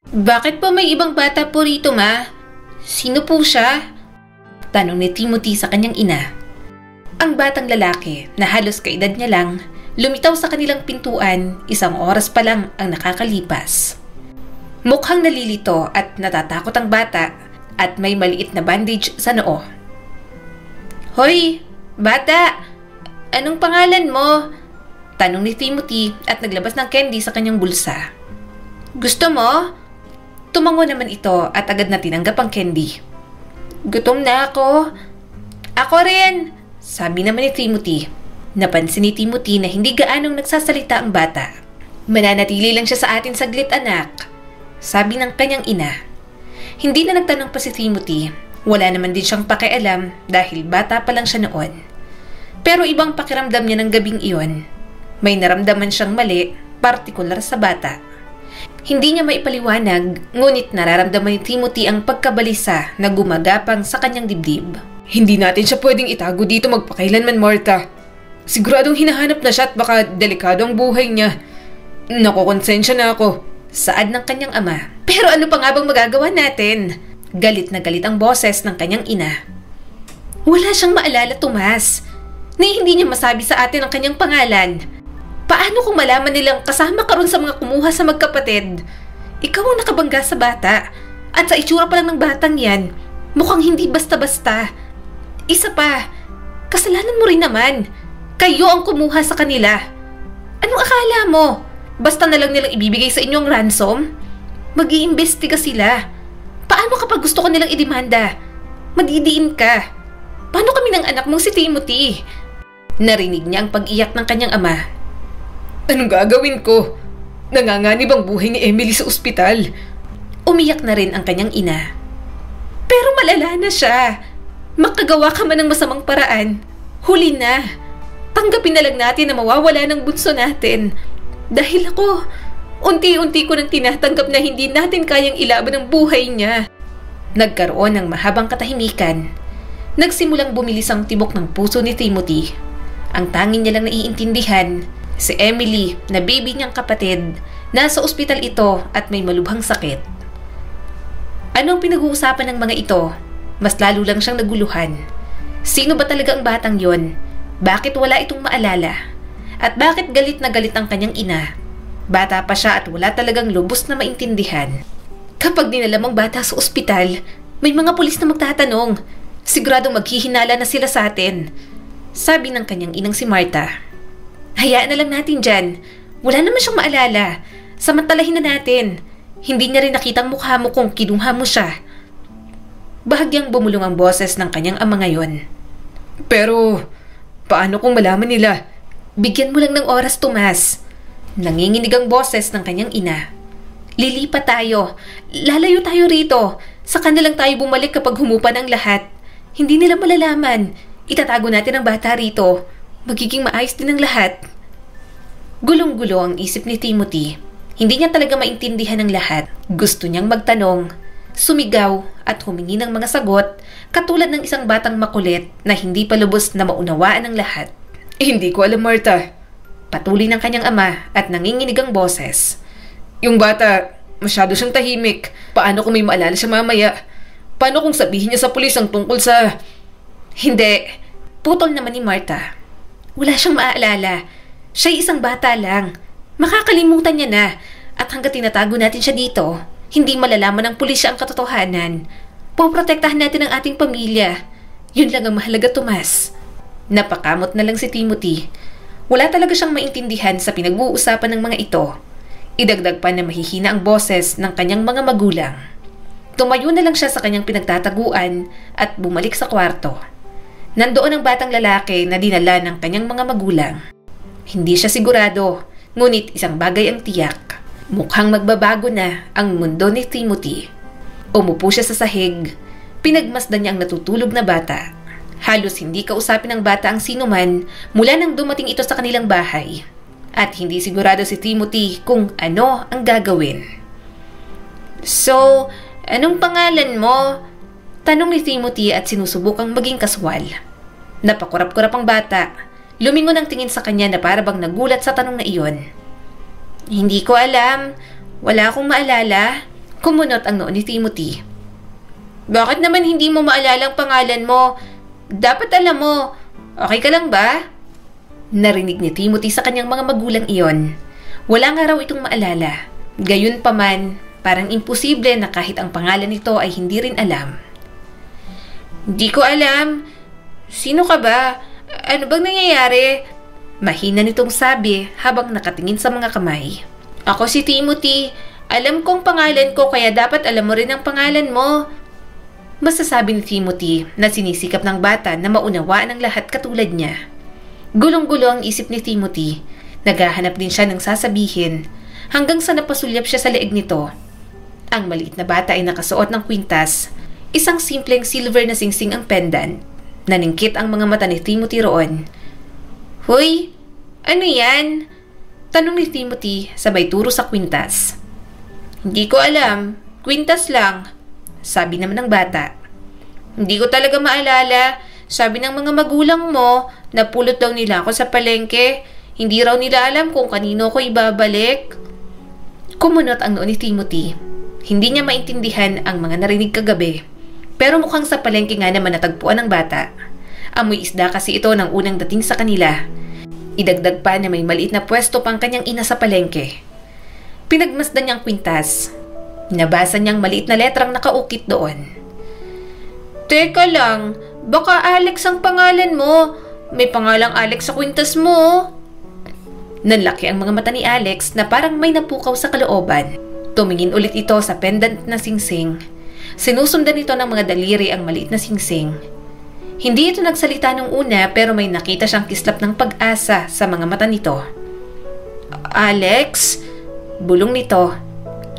Bakit po may ibang bata po rito, ma? Sino po siya? Tanong ni Timothy sa kanyang ina. Ang batang lalaki na halos kaedad niya lang, lumitaw sa kanilang pintuan 1 oras pa lang ang nakakalipas. Mukhang nalilito at natatakot ang bata at may maliit na bandage sa noo. Hoy, bata! Anong pangalan mo? Tanong ni Timothy at naglabas ng candy sa kanyang bulsa. Gusto mo? Tumango naman ito at agad na tinanggap ang candy. Gutom na ako. Ako rin, sabi naman ni Timothy. Napansin ni Timothy na hindi gaanong nagsasalita ang bata. Mananatili lang siya sa atin saglit, anak, sabi ng kanyang ina. Hindi na nagtanong pa si Timothy. Wala naman din siyang pakialam dahil bata pa lang siya noon. Pero ibang pakiramdam niya ng gabing iyon. May naramdaman siyang mali, partikular sa bata. Hindi niya maipaliwanag, ngunit nararamdaman ni Timothy ang pagkabalisa na gumagapang sa kanyang dibdib. Hindi natin siya pwedeng itago dito magpakailanman, Martha. Siguradong hinahanap na siya at baka delikado ang buhay niya. Nakokonsensya na ako, saad ng kanyang ama. Pero ano pa nga bang magagawa natin? Galit na galit ang boses ng kanyang ina. Wala siyang maalala, Tomas, na hindi niya masabi sa atin ang kanyang pangalan. Paano kung malaman nilang kasama ka ron sa mga kumuha sa magkapatid? Ikaw ang nakabangga sa bata. At sa itsura pa lang ng batang yan, mukhang hindi basta-basta. Isa pa, kasalanan mo rin naman. Kayo ang kumuha sa kanila. Anong akala mo? Basta na lang nilang ibibigay sa inyo ang ransom? Mag-iimbestiga sila. Paano kapag gusto ko nilang idemanda? Madidiin ka. Paano kami ng anak mong si Timothy? Narinig niya ang pag-iyak ng kanyang ama. Anong gagawin ko? Nanganganib ang buhay ni Emily sa ospital. Umiyak na rin ang kanyang ina. Pero malala na siya. Makagawa ka man ng masamang paraan. Huli na. Tanggapin na lang natin na mawawala ng bunso natin. Dahil ako, unti-unti ko nang tinatanggap na hindi natin kayang ilaban ang buhay niya. Nagkaroon ng mahabang katahimikan. Nagsimulang bumilis ang tibok ng puso ni Timothy. Ang tanging niya lang naiintindihan, si Emily na baby niyang kapatid, nasa ospital ito at may malubhang sakit. Anong pinag-uusapan ng mga ito? Mas lalo lang siyang naguluhan. Sino ba talaga ang batang yon? Bakit wala itong maalala? At bakit galit na galit ang kanyang ina? Bata pa siya at wala talagang lubos na maintindihan. Kapag dinala mong bata sa ospital, may mga pulis na magtatanong. Siguradong maghihinala na sila sa atin, sabi ng kanyang inang si Martha. Hayaan na lang natin dyan. Wala naman siyang maalala. Samantalahin na natin. Hindi niya rin nakitang mukha mo kung kinuha mo siya. Bahagyang bumulong ang boses ng kanyang ama ngayon. Pero, paano kung malaman nila? Bigyan mo lang ng oras, Tomas. Nanginginig ang boses ng kanyang ina. Lilipat tayo. Lalayo tayo rito. Saka na lang tayo bumalik kapag humupa ng lahat. Hindi nila malalaman. Itatago natin ang bata rito. Magiging maayos din ang lahat. Gulong-gulo ang isip ni Timothy. Hindi niya talaga maintindihan ang lahat. Gusto niyang magtanong, sumigaw at humingi ng mga sagot katulad ng isang batang makulit na hindi pa lubos na maunawaan ng lahat. Hindi ko alam, Martha. Patuloy ng kanyang ama at nanginginig ang boses. Yung bata, masyado siyang tahimik. Paano kung may maalala siya mamaya? Paano kung sabihin niya sa pulis ang tungkol sa... Hindi. Putol naman ni Martha. Wala siyang maaalala. Siya'y isang bata lang. Makakalimutan niya na. At hanggat tinatago natin siya dito, hindi malalaman ng pulisya ang katotohanan. Poprotektahan natin ang ating pamilya. Yun lang ang mahalaga, Tomas. Napakamot na lang si Timothy. Wala talaga siyang maintindihan sa pinag-uusapan ng mga ito. Idagdag pa na mahihina ang boses ng kanyang mga magulang. Tumayo na lang siya sa kanyang pinagtataguan at bumalik sa kwarto. Nandoon ang batang lalaki na dinala ng kanyang mga magulang. Hindi siya sigurado, ngunit isang bagay ang tiyak. Mukhang magbabago na ang mundo ni Timothy. Umupo siya sa sahig. Pinagmasdan niya ang natutulog na bata. Halos hindi kausapin ng bata ang sinuman mula nang dumating ito sa kanilang bahay. At hindi sigurado si Timothy kung ano ang gagawin. So, anong pangalan mo? Tanong ni Timothy at sinusubukang maging kaswal. Napakurap-kurap ang bata. Lumingon ang tingin sa kanya na para bang nagulat sa tanong na iyon. Hindi ko alam. Wala akong maalala. Kumunot ang noo ni Timothy. Bakit naman hindi mo maalala ang pangalan mo? Dapat alam mo. Okay ka lang ba? Narinig ni Timothy sa kanyang mga magulang iyon. Wala nga raw itong maalala. Gayunpaman, parang imposible na kahit ang pangalan nito ay hindi rin alam. Hindi ko alam. Sino ka ba? Ano bang nangyayari? Mahina nitong sabi habang nakatingin sa mga kamay. Ako si Timothy. Alam kong pangalan ko kaya dapat alam mo rin ang pangalan mo. Masasabi ni Timothy na sinisikap ng bata na maunawaan ang lahat katulad niya. Gulong-gulo ang isip ni Timothy. Naghahanap din siya ng sasabihin hanggang sa napasulyap siya sa leeg nito. Ang maliit na bata ay nakasuot ng kwintas. Isang simpleng silver na singsing ang pendant. Naningkit ang mga mata ni Timothy roon. Hoy, ano yan? Tanong ni Timothy sabay turo sa kwintas. Hindi ko alam, kwintas lang, sabi naman ng bata. Hindi ko talaga maalala, sabi ng mga magulang mo, napulot daw nila ako sa palengke, hindi raw nila alam kung kanino ko ibabalik. Kumunot ang noo ni Timothy. Hindi niya maintindihan ang mga narinig kagabi, pero mukhang sa palengke nga naman natagpuan ng bata. Amoy isda kasi ito nang unang dating sa kanila. Idagdag pa na may maliit na pwesto pang kanyang ina sa palengke. Pinagmasdan niyang kwintas. Nabasa niyang maliit na letrang nakaukit doon. Teka lang, baka Alex ang pangalan mo. May pangalang Alex sa kwintas mo. Nanlaki ang mga mata ni Alex na parang may napukaw sa kalooban. Tumingin ulit ito sa pendant na singsing. Sinusundan ito ng mga daliri ang maliit na singsing. Hindi ito nagsalita nung una pero may nakita siyang kislap ng pag-asa sa mga mata nito. Alex? Bulong nito.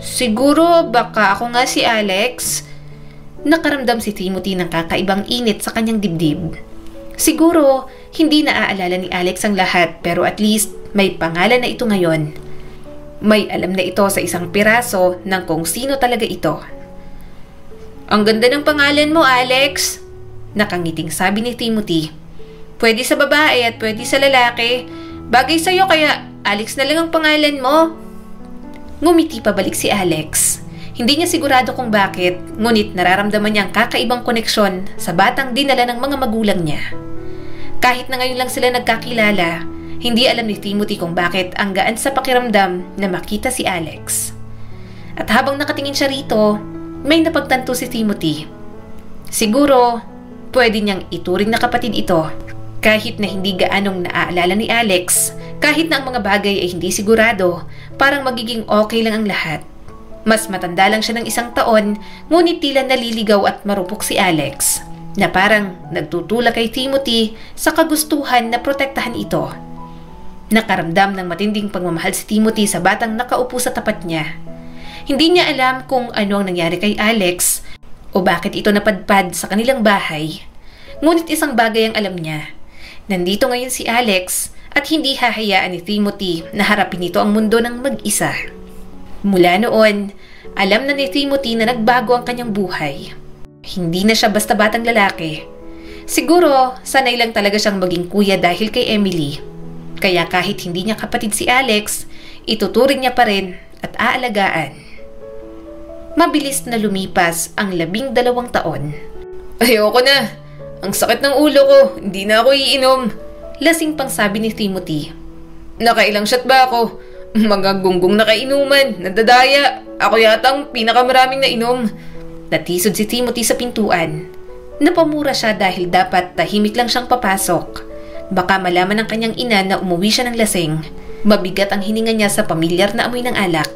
Siguro baka ako nga si Alex? Nakaramdam si Timothy ng kakaibang init sa kanyang dibdib. Siguro hindi naaalala ni Alex ang lahat pero at least may pangalan na ito ngayon. May alam na ito sa isang piraso ng kung sino talaga ito. Ang ganda ng pangalan mo, Alex. Nakangiting sabi ni Timothy. Pwede sa babae at pwede sa lalaki. Bagay sa'yo kaya Alex na lang ang pangalan mo. Ngumiti pabalik si Alex. Hindi niya sigurado kung bakit, ngunit nararamdaman niya ang kakaibang koneksyon sa batang dinala ng mga magulang niya. Kahit na ngayon lang sila nagkakilala, hindi alam ni Timothy kung bakit ang gaan sa pakiramdam na makita si Alex. At habang nakatingin siya rito, may napagtanto si Timothy. Siguro, pwede niyang ituring na kapatid ito. Kahit na hindi gaanong naaalala ni Alex, kahit na ang mga bagay ay hindi sigurado, parang magiging okay lang ang lahat. Mas matanda lang siya ng 1 taon, ngunit tila naliligaw at marupok si Alex, na parang nagtutulak kay Timothy sa kagustuhan na protektahan ito. Nakaramdam ng matinding pagmamahal si Timothy sa batang nakaupo sa tapat niya. Hindi niya alam kung ano ang nangyari kay Alex o bakit ito napadpad sa kanilang bahay. Ngunit isang bagay ang alam niya. Nandito ngayon si Alex at hindi hahayaan ni Timothy na harapin ito ang mundo ng mag-isa. Mula noon, alam na ni Timothy na nagbago ang kanyang buhay. Hindi na siya basta batang lalaki. Siguro, sanay lang talaga siyang maging kuya dahil kay Emily. Kaya kahit hindi niya kapatid si Alex, ituturing niya pa rin at aalagaan. Mabilis na lumipas ang 12 taon. Ayoko na! Ang sakit ng ulo ko, hindi na ako iinom. Lasing pang sabi ni Timothy. Nakailang shot ba ako? Mga gunggong na kainuman, nadadaya. Ako yata ang pinakamaraming nainom. Natisod si Timothy sa pintuan. Napamura siya dahil dapat tahimik lang siyang papasok. Baka malaman ng kanyang ina na umuwi siya ng lasing. Mabigat ang hininga niya sa pamilyar na amoy ng alak.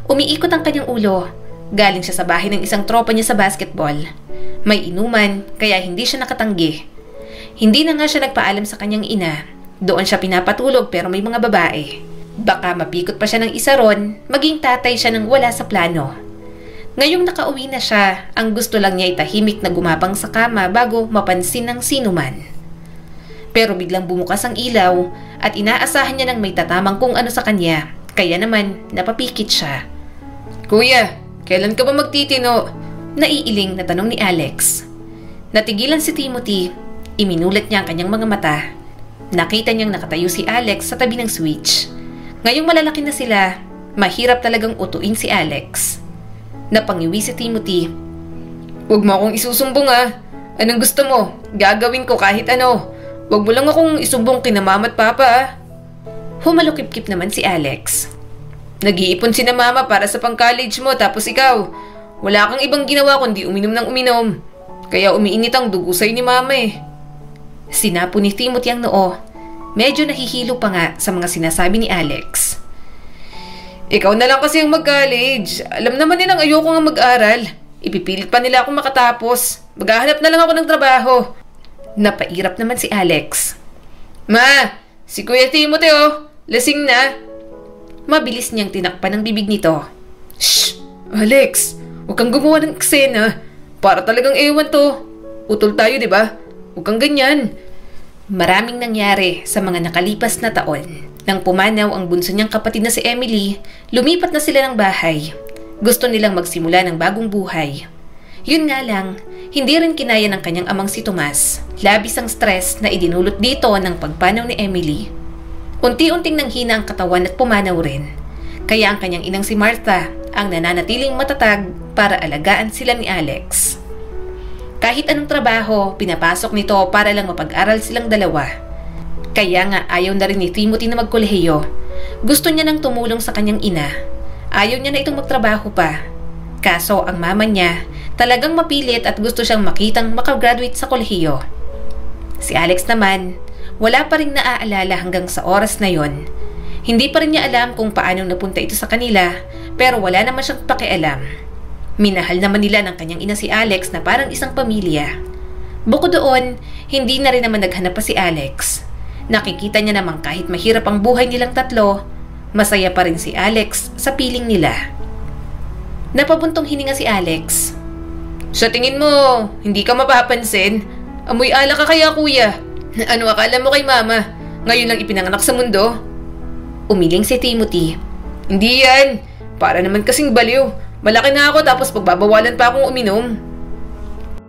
Umiikot ang kanyang ulo. Galing siya sa bahay ng isang tropa niya sa basketball. May inuman, kaya hindi siya nakatanggi. Hindi na nga siya nagpaalam sa kanyang ina. Doon siya pinapatulog pero may mga babae. Baka mapikot pa siya ng isa ron, maging tatay siya nang wala sa plano. Ngayong nakauwi na siya, ang gusto lang niya ay tahimik na gumapang sa kama bago mapansin ng sinuman. Pero biglang bumukas ang ilaw at inaasahan niya ng may tatamang kung ano sa kanya, kaya naman napapikit siya. Kuya, kailan ka ba magtitino? Naiiling na tanong ni Alex. Natigilan si Timothy. Iminulat niya ang kanyang mga mata. Nakita niyang nakatayo si Alex sa tabi ng switch. Ngayong malalaki na sila, mahirap talagang utuin si Alex. Napangiwi si Timothy. Huwag mo akong isusumbong ah. Anong gusto mo? Gagawin ko kahit ano. Huwag mo lang akong isumbong kina mama at papa ah. Humalukip-kip naman si Alex. Nag-iipon si na mama para sa pang-college mo tapos ikaw. Wala kang ibang ginawa kundi uminom ng uminom. Kaya umiinit ang dugo sa'yo ni mama eh. Sinapo ni Timothy ang noo. Medyo nahihilo pa nga sa mga sinasabi ni Alex. Ikaw na lang kasi ang mag-college. Alam naman nilang ayoko nga mag-aral. Ipipilit pa nila akong makatapos. Maghahanap na lang ako ng trabaho. Napairap naman si Alex. Ma, si Kuya Timothy lasing na. Mabilis niyang tinakpan ang bibig nito. Shh! Alex, huwag kang gumawa ng eksena. Para talagang ewan to. Utol tayo, di ba? Huwag kang ganyan. Maraming nangyari sa mga nakalipas na taon. Nang pumanaw ang bunso niyang kapatid na si Emily, lumipat na sila ng bahay. Gusto nilang magsimula ng bagong buhay. Yun nga lang, hindi rin kinaya ng kanyang amang si Tomas. Labis ang stress na idinulot dito ng pagpanaw ni Emily. Unti-unting nanghina ang katawan at pumanaw rin. Kaya ang kanyang inang si Martha ang nananatiling matatag para alagaan sila ni Alex. Kahit anong trabaho, pinapasok nito para lang mapag-aral silang dalawa. Kaya nga ayaw na rin ni Timothy na magkolehiyo. Gusto niya nang tumulong sa kanyang ina. Ayaw niya na itong magtrabaho pa. Kaso ang mama niya talagang mapilit at gusto siyang makitang makagraduate sa kolehiyo. Si Alex naman, wala pa rin naaalala hanggang sa oras na yon. Hindi pa rin niya alam kung paano napunta ito sa kanila, pero wala naman siyang pakialam. Minahal naman nila ng kanyang ina si Alex na parang isang pamilya. Bukod doon, hindi na rin naman naghanap pa si Alex. Nakikita niya naman kahit mahirap ang buhay nilang tatlo, masaya pa rin si Alex sa piling nila. Napabuntong hininga si Alex. Sa tingin mo, hindi ka mapapansin? Amoy alak ka kaya kuya? Ano akala mo kay mama? Ngayon lang ipinanganak sa mundo? Umiling si Timothy. Hindi yan. Para naman kasing baliw. Malaki na ako tapos pagbabawalan pa akong uminom.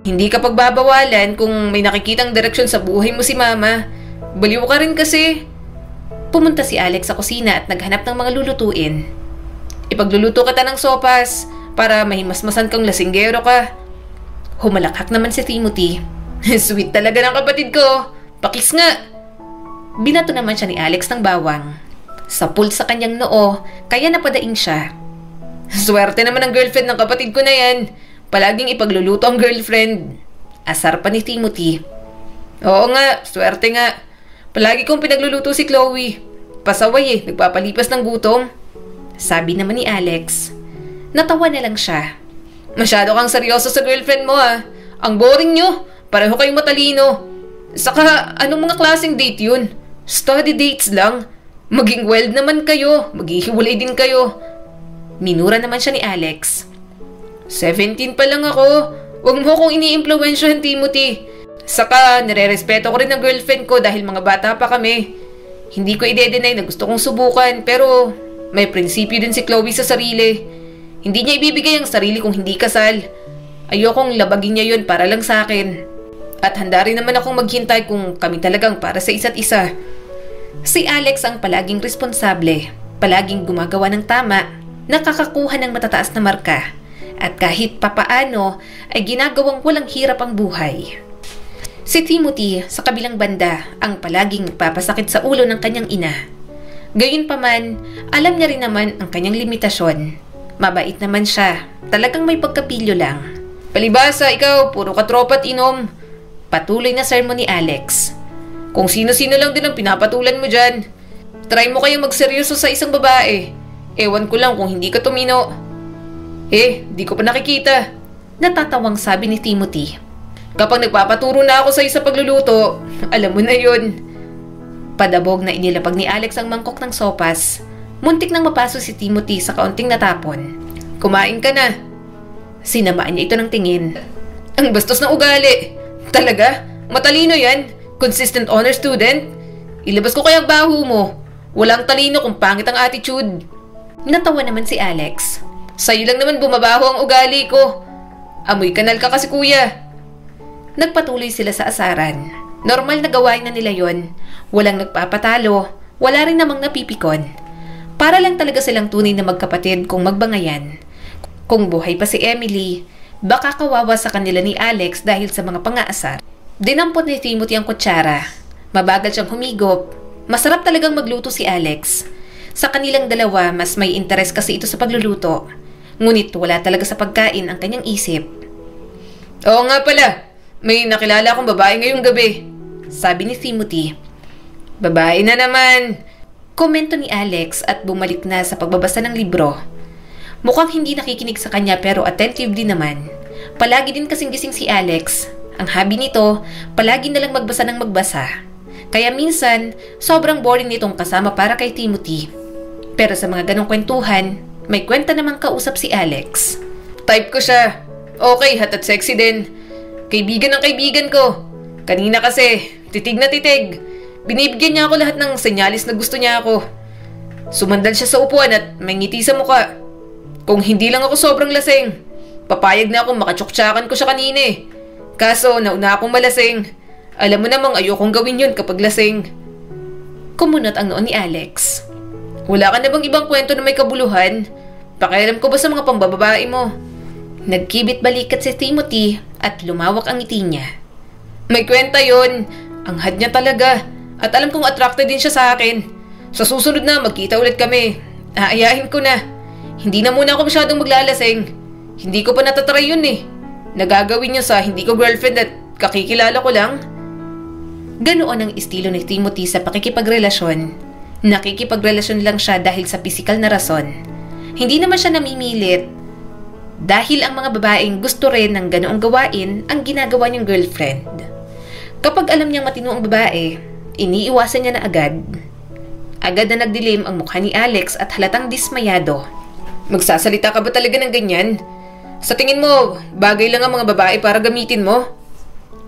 Hindi ka pagbabawalan kung may nakikitang direksyon sa buhay mo si mama. Baliw ka rin kasi. Pumunta si Alex sa kusina at naghanap ng mga lulutuin. Ipagluluto kita ng sopas para mahimasmasan kang lasinggero ka. Humalakhak naman si Timothy. Sweet talaga ng kapatid ko. Pakis nga. Binato naman siya ni Alex ng bawang. Sapul sa kanyang noo, kaya napadaing siya. Swerte naman ang girlfriend ng kapatid ko na yan. Palaging ipagluluto ang girlfriend. Asar pa ni Timothy. Oo nga, swerte nga. Palagi kong pinagluluto si Chloe. Pasaway nagpapalipas ng gutom. Sabi naman ni Alex. Natawa na lang siya. Masyado kang seryoso sa girlfriend mo ah. Ang boring nyo. Pareho kayong matalino. Saka, anong mga klaseng date yun? Study dates lang. Maging wild naman kayo. Maghihiwalay din kayo. Minura naman siya ni Alex. 17 pa lang ako. Huwag mo akong ini-impluwensyahan, Timothy. Saka, nire-respeto ko rin ang girlfriend ko dahil mga bata pa kami. Hindi ko i-deny na gusto kong subukan, pero may prinsipyo din si Chloe sa sarili. Hindi niya ibibigay ang sarili kung hindi kasal. Ayokong labagin niya yun para lang sa akin. At handa rin naman akong maghintay kung kami talagang para sa isa't isa. Si Alex ang palaging responsable, palaging gumagawa ng tama, nakakakuha ng matataas na marka, at kahit papaano ay ginagawang walang hirap ang buhay. Si Timothy sa kabilang banda ang palaging nagpapasakit sa ulo ng kanyang ina. Gayunpaman, alam niya rin naman ang kanyang limitasyon. Mabait naman siya, talagang may pagkapilyo lang. Palibasa, ikaw, puro ka tropa at inom. Patuloy na sermon ni Alex. Kung sino-sino lang din ang pinapatulan mo dyan. Try mo kayong magseryoso sa isang babae. Ewan ko lang kung hindi ka tumino. Di ko pa nakikita. Natatawang sabi ni Timothy. Kapag nagpapaturo na ako sa pagluluto, alam mo na yun. Padabog na inilapag ni Alex ang mangkok ng sopas. Muntik nang mapaso si Timothy sa kaunting natapon. Kumain ka na. Sinamaan niya ito ng tingin. Ang bastos ng ugali. Talaga? Matalino yan? Consistent honor student? Ilabas ko kaya ang baho mo. Walang talino kung pangit ang attitude. Natawa naman si Alex. Sa'yo lang naman bumabaho ang ugali ko. Amoy kanal ka kasi kuya. Nagpatuloy sila sa asaran. Normal na gawain na nila yon. Walang nagpapatalo. Wala rin namang napipikon. Para lang talaga silang tunay na magkapatid kung magbangayan. Kung buhay pa si Emily, baka kawawa sa kanila ni Alex dahil sa mga pang-aasar. Dinampot ni Timothy ang kutsara. Mabagal siyang humigop. Masarap talagang magluto si Alex. Sa kanilang dalawa, mas may interes kasi ito sa pagluluto. Ngunit wala talaga sa pagkain ang kanyang isip. Oo nga pala, may nakilala akong babae ngayong gabi, sabi ni Timothy. Babae na naman, komento ni Alex at bumalik na sa pagbabasa ng libro. Mukhang hindi nakikinig sa kanya pero attentive din naman. Palagi din kasing gising si Alex. Ang hobby nito, palagi na lang magbasa ng magbasa. Kaya minsan, sobrang boring nitong kasama para kay Timothy. Pero sa mga ganong kwentuhan, may kwenta namang kausap si Alex. Type ko siya. Okay, hot at sexy din. Kaibigan ng kaibigan ko. Kanina kasi, titig na titig. Binibigyan niya ako lahat ng senyalis na gusto niya ako. Sumandal siya sa upuan at may ngiti sa muka. Kung hindi lang ako sobrang lasing, papayag na akong makatsuktsakan ko siya kanina eh. Kaso, nauna akong malasing. Alam mo namang ayokong gawin yun kapag lasing. Kumunot ang noon ni Alex. Wala ka na bang ibang kwento na may kabuluhan? Pakialam ko ba sa mga pambababae mo? Nagkibit balikat si Timothy at lumawak ang ngiti niya. May kwenta yun. Ang had niya talaga. At alam kong attracted din siya sa akin. Sa susunod na magkita ulit kami. Aayahin ko na. Hindi na muna ako masyadong maglalasing. Hindi ko pa natatry yun eh. Nagagawin niya sa hindi ko girlfriend at kakikilala ko lang. Ganoon ang estilo ni Timothy sa pakikipagrelasyon. Nakikipagrelasyon lang siya dahil sa pisikal na rason. Hindi naman siya namimilit. Dahil ang mga babaeng gusto rin ng ganoong gawain ang ginagawa niyang girlfriend. Kapag alam niyang matino ang babae, iniiwasan niya na agad. Agad na nagdilim ang mukha ni Alex at halatang dismayado. Magsasalita ka ba talaga ng ganyan? Sa tingin mo, bagay lang ang mga babae para gamitin mo?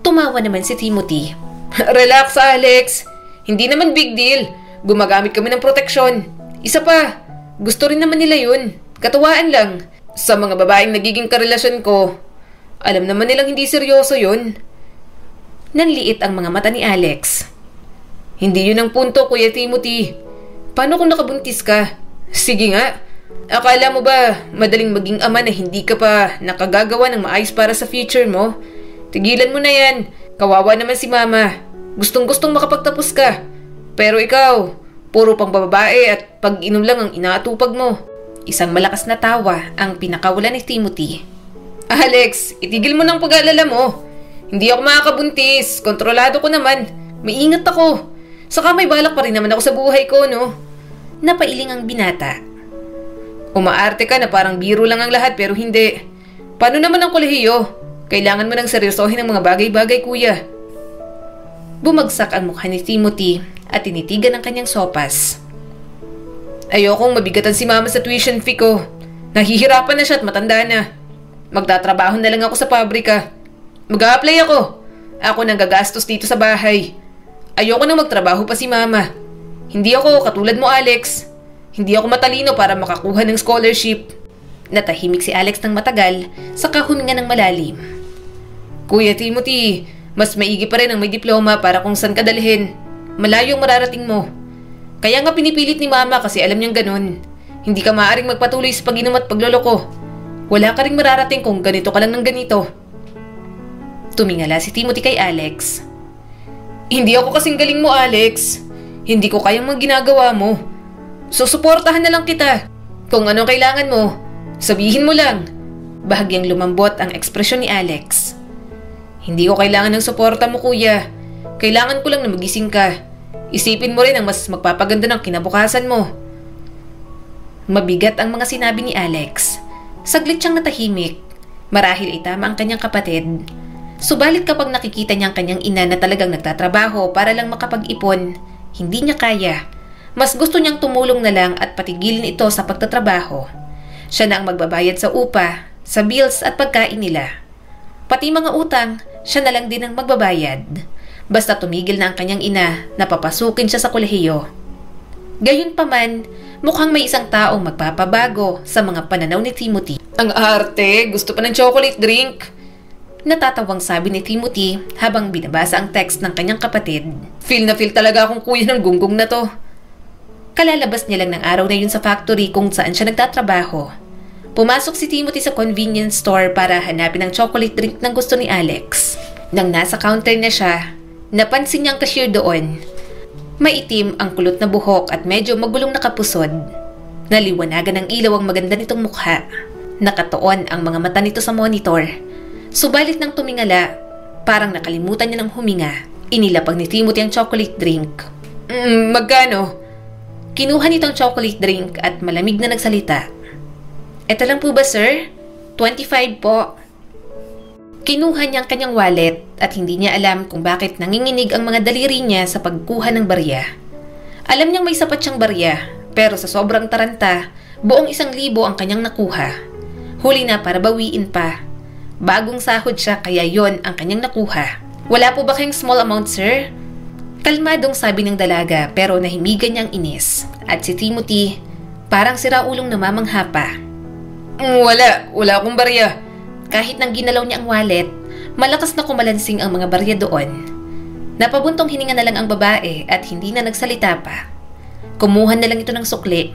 Tumawa naman si Timothy. Relax, Alex. Hindi naman big deal. Gumagamit kami ng proteksyon. Isa pa, gusto rin naman nila yun. Katuwaan lang. Sa mga babaeng nagiging karelasyon ko, alam naman nilang hindi seryoso yun. Nanliit ang mga mata ni Alex. Hindi yun ang punto, Kuya Timothy. Paano kung nakabuntis ka? Sige nga. Akala mo ba madaling maging ama na hindi ka pa nakagagawa ng maayos para sa future mo? Tigilan mo na yan. Kawawa naman si Mama. Gustong-gustong makapagtapos ka. Pero ikaw, puro pang babae at pag-inom lang ang inaatupag mo. Isang malakas na tawa ang pinakawala ni Timothy. Alex, itigil mo ng pag-aalala mo. Hindi ako makakabuntis. Kontrolado ko naman. Maingat ako. Saka may balak pa rin naman ako sa buhay ko, no? Napailing ang binata. Umaarte ka na parang biro lang ang lahat pero hindi. Paano naman ang kolehiyo? Kailangan mo nang seryosohin ang mga bagay-bagay, kuya. Bumagsak ang mukha ni Timothy at tinitigan ang kanyang sopas. Ayokong mabigatan si Mama sa tuition fee ko. Nahihirapan na siya at matanda na. Magtatrabaho na lang ako sa pabrika. Mag-a-apply ako. Ako nang gagastos dito sa bahay. Ayoko nang magtrabaho pa si Mama. Hindi ako katulad mo, Alex. Hindi ako matalino para makakuha ng scholarship. Natahimik si Alex ng matagal, saka huminga ng malalim. Kuya Timothy, mas maigi pa rin ang may diploma para kung saan ka dalhin. Malayo ang mararating mo. Kaya nga pinipilit ni Mama kasi alam niyang ganun. Hindi ka maaaring magpatuloy sa pag-inom at pagloloko. Wala ka ring mararating kung ganito ka lang ng ganito. Tumingala si Timothy kay Alex. Hindi ako kasing galing mo, Alex. Hindi ko kayang mga ginagawa mo. Susuportahan na lang kita. Kung anong kailangan mo, sabihin mo lang. Bahagyang lumambot ang ekspresyon ni Alex. Hindi ko kailangan ng suporta mo, kuya. Kailangan ko lang na magising ka. Isipin mo rin ang mas magpapaganda ng kinabukasan mo. Mabigat ang mga sinabi ni Alex. Saglit siyang natahimik. Marahil ay tama ang kanyang kapatid. Subalit kapag nakikita niya ang kanyang ina na talagang nagtatrabaho para lang makapag-ipon, hindi niya kaya. Mas gusto niyang tumulong na lang at patigilin ito sa pagtatrabaho. Siya na ang magbabayad sa upa, sa bills at pagkain nila. Pati mga utang, siya na lang din ang magbabayad. Basta tumigil na ang kanyang ina na papasukin siya sa kolehiyo. Gayunpaman, mukhang may isang taong magpapabago sa mga pananaw ni Timothy. Ang arte, gusto pa ng chocolate drink. Natatawang sabi ni Timothy habang binabasa ang text ng kanyang kapatid. Feel na feel talaga akong kuya ng gunggong na to. Kalalabas niya lang ng araw na yun sa factory kung saan siya nagtatrabaho. Pumasok si Timothy sa convenience store para hanapin ang chocolate drink ng gusto ni Alex. Nang nasa counter na siya, napansin niyang cashier doon. Maitim ang kulot na buhok at medyo magulong nakapusod. Naliwanagan ng ilaw ang maganda nitong mukha. Nakatuon ang mga mata nito sa monitor. Subalit nang tumingala, parang nakalimutan niya ng huminga. Inilapag ni Timothy ang chocolate drink. Magkano? Kinuha nitong chocolate drink at malamig na nagsalita. Ito lang po ba, sir? 25 po. Kinuha niya ang kanyang wallet at hindi niya alam kung bakit nanginginig ang mga daliri niya sa pagkuha ng barya. Alam niyang may sapat siyang barya, pero sa sobrang taranta, buong 1,000 ang kanyang nakuha. Huli na para bawiin pa. Bagong sahod siya kaya yon ang kanyang nakuha. Wala po ba kayong small amount, sir? Kalmadong sabi ng dalaga pero nahimigan niyang inis. At si Timothy, parang siraulong namamangha pa. Wala akong barya. Kahit nang ginalaw niya ang wallet, malakas na kumalansing ang mga barya doon. Napabuntong hininga na lang ang babae at hindi na nagsalita pa. Kumuha na lang ito ng sukli.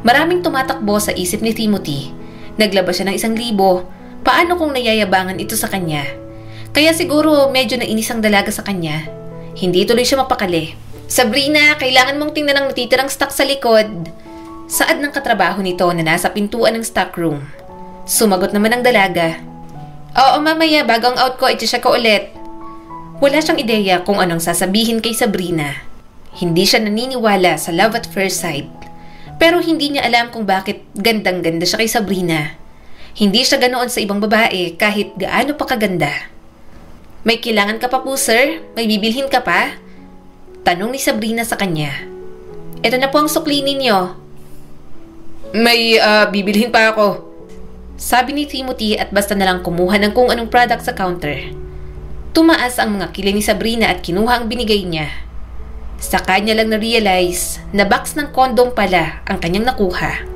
Maraming tumatakbo sa isip ni Timothy. Naglabas siya ng 1,000. Paano kung nayayabangan ito sa kanya? Kaya siguro medyo nainis ang dalaga sa kanya. Hindi tuloy siya mapakali. Sabrina, kailangan mong tingnan ang natitirang stock sa likod. Saad ng katrabaho nito na nasa pintuan ng stockroom. Sumagot naman ang dalaga. Oo, mamaya bago ang out ko, i-check ko ulit. Wala siyang ideya kung anong sasabihin kay Sabrina. Hindi siya naniniwala sa love at first sight. Pero hindi niya alam kung bakit gandang-ganda siya kay Sabrina. Hindi siya ganoon sa ibang babae kahit gaano pa kaganda. May kailangan ka pa po, sir? May bibilhin ka pa? Tanong ni Sabrina sa kanya. Ito na po ang sukli ninyo. May bibilhin pa ako. Sabi ni Timothy at basta na lang kumuha ng kung anong product sa counter. Tumaas ang mga kilay ni Sabrina at kinuha ang binigay niya. Sa kanya lang na-realize na box ng kondom pala ang kanyang nakuha.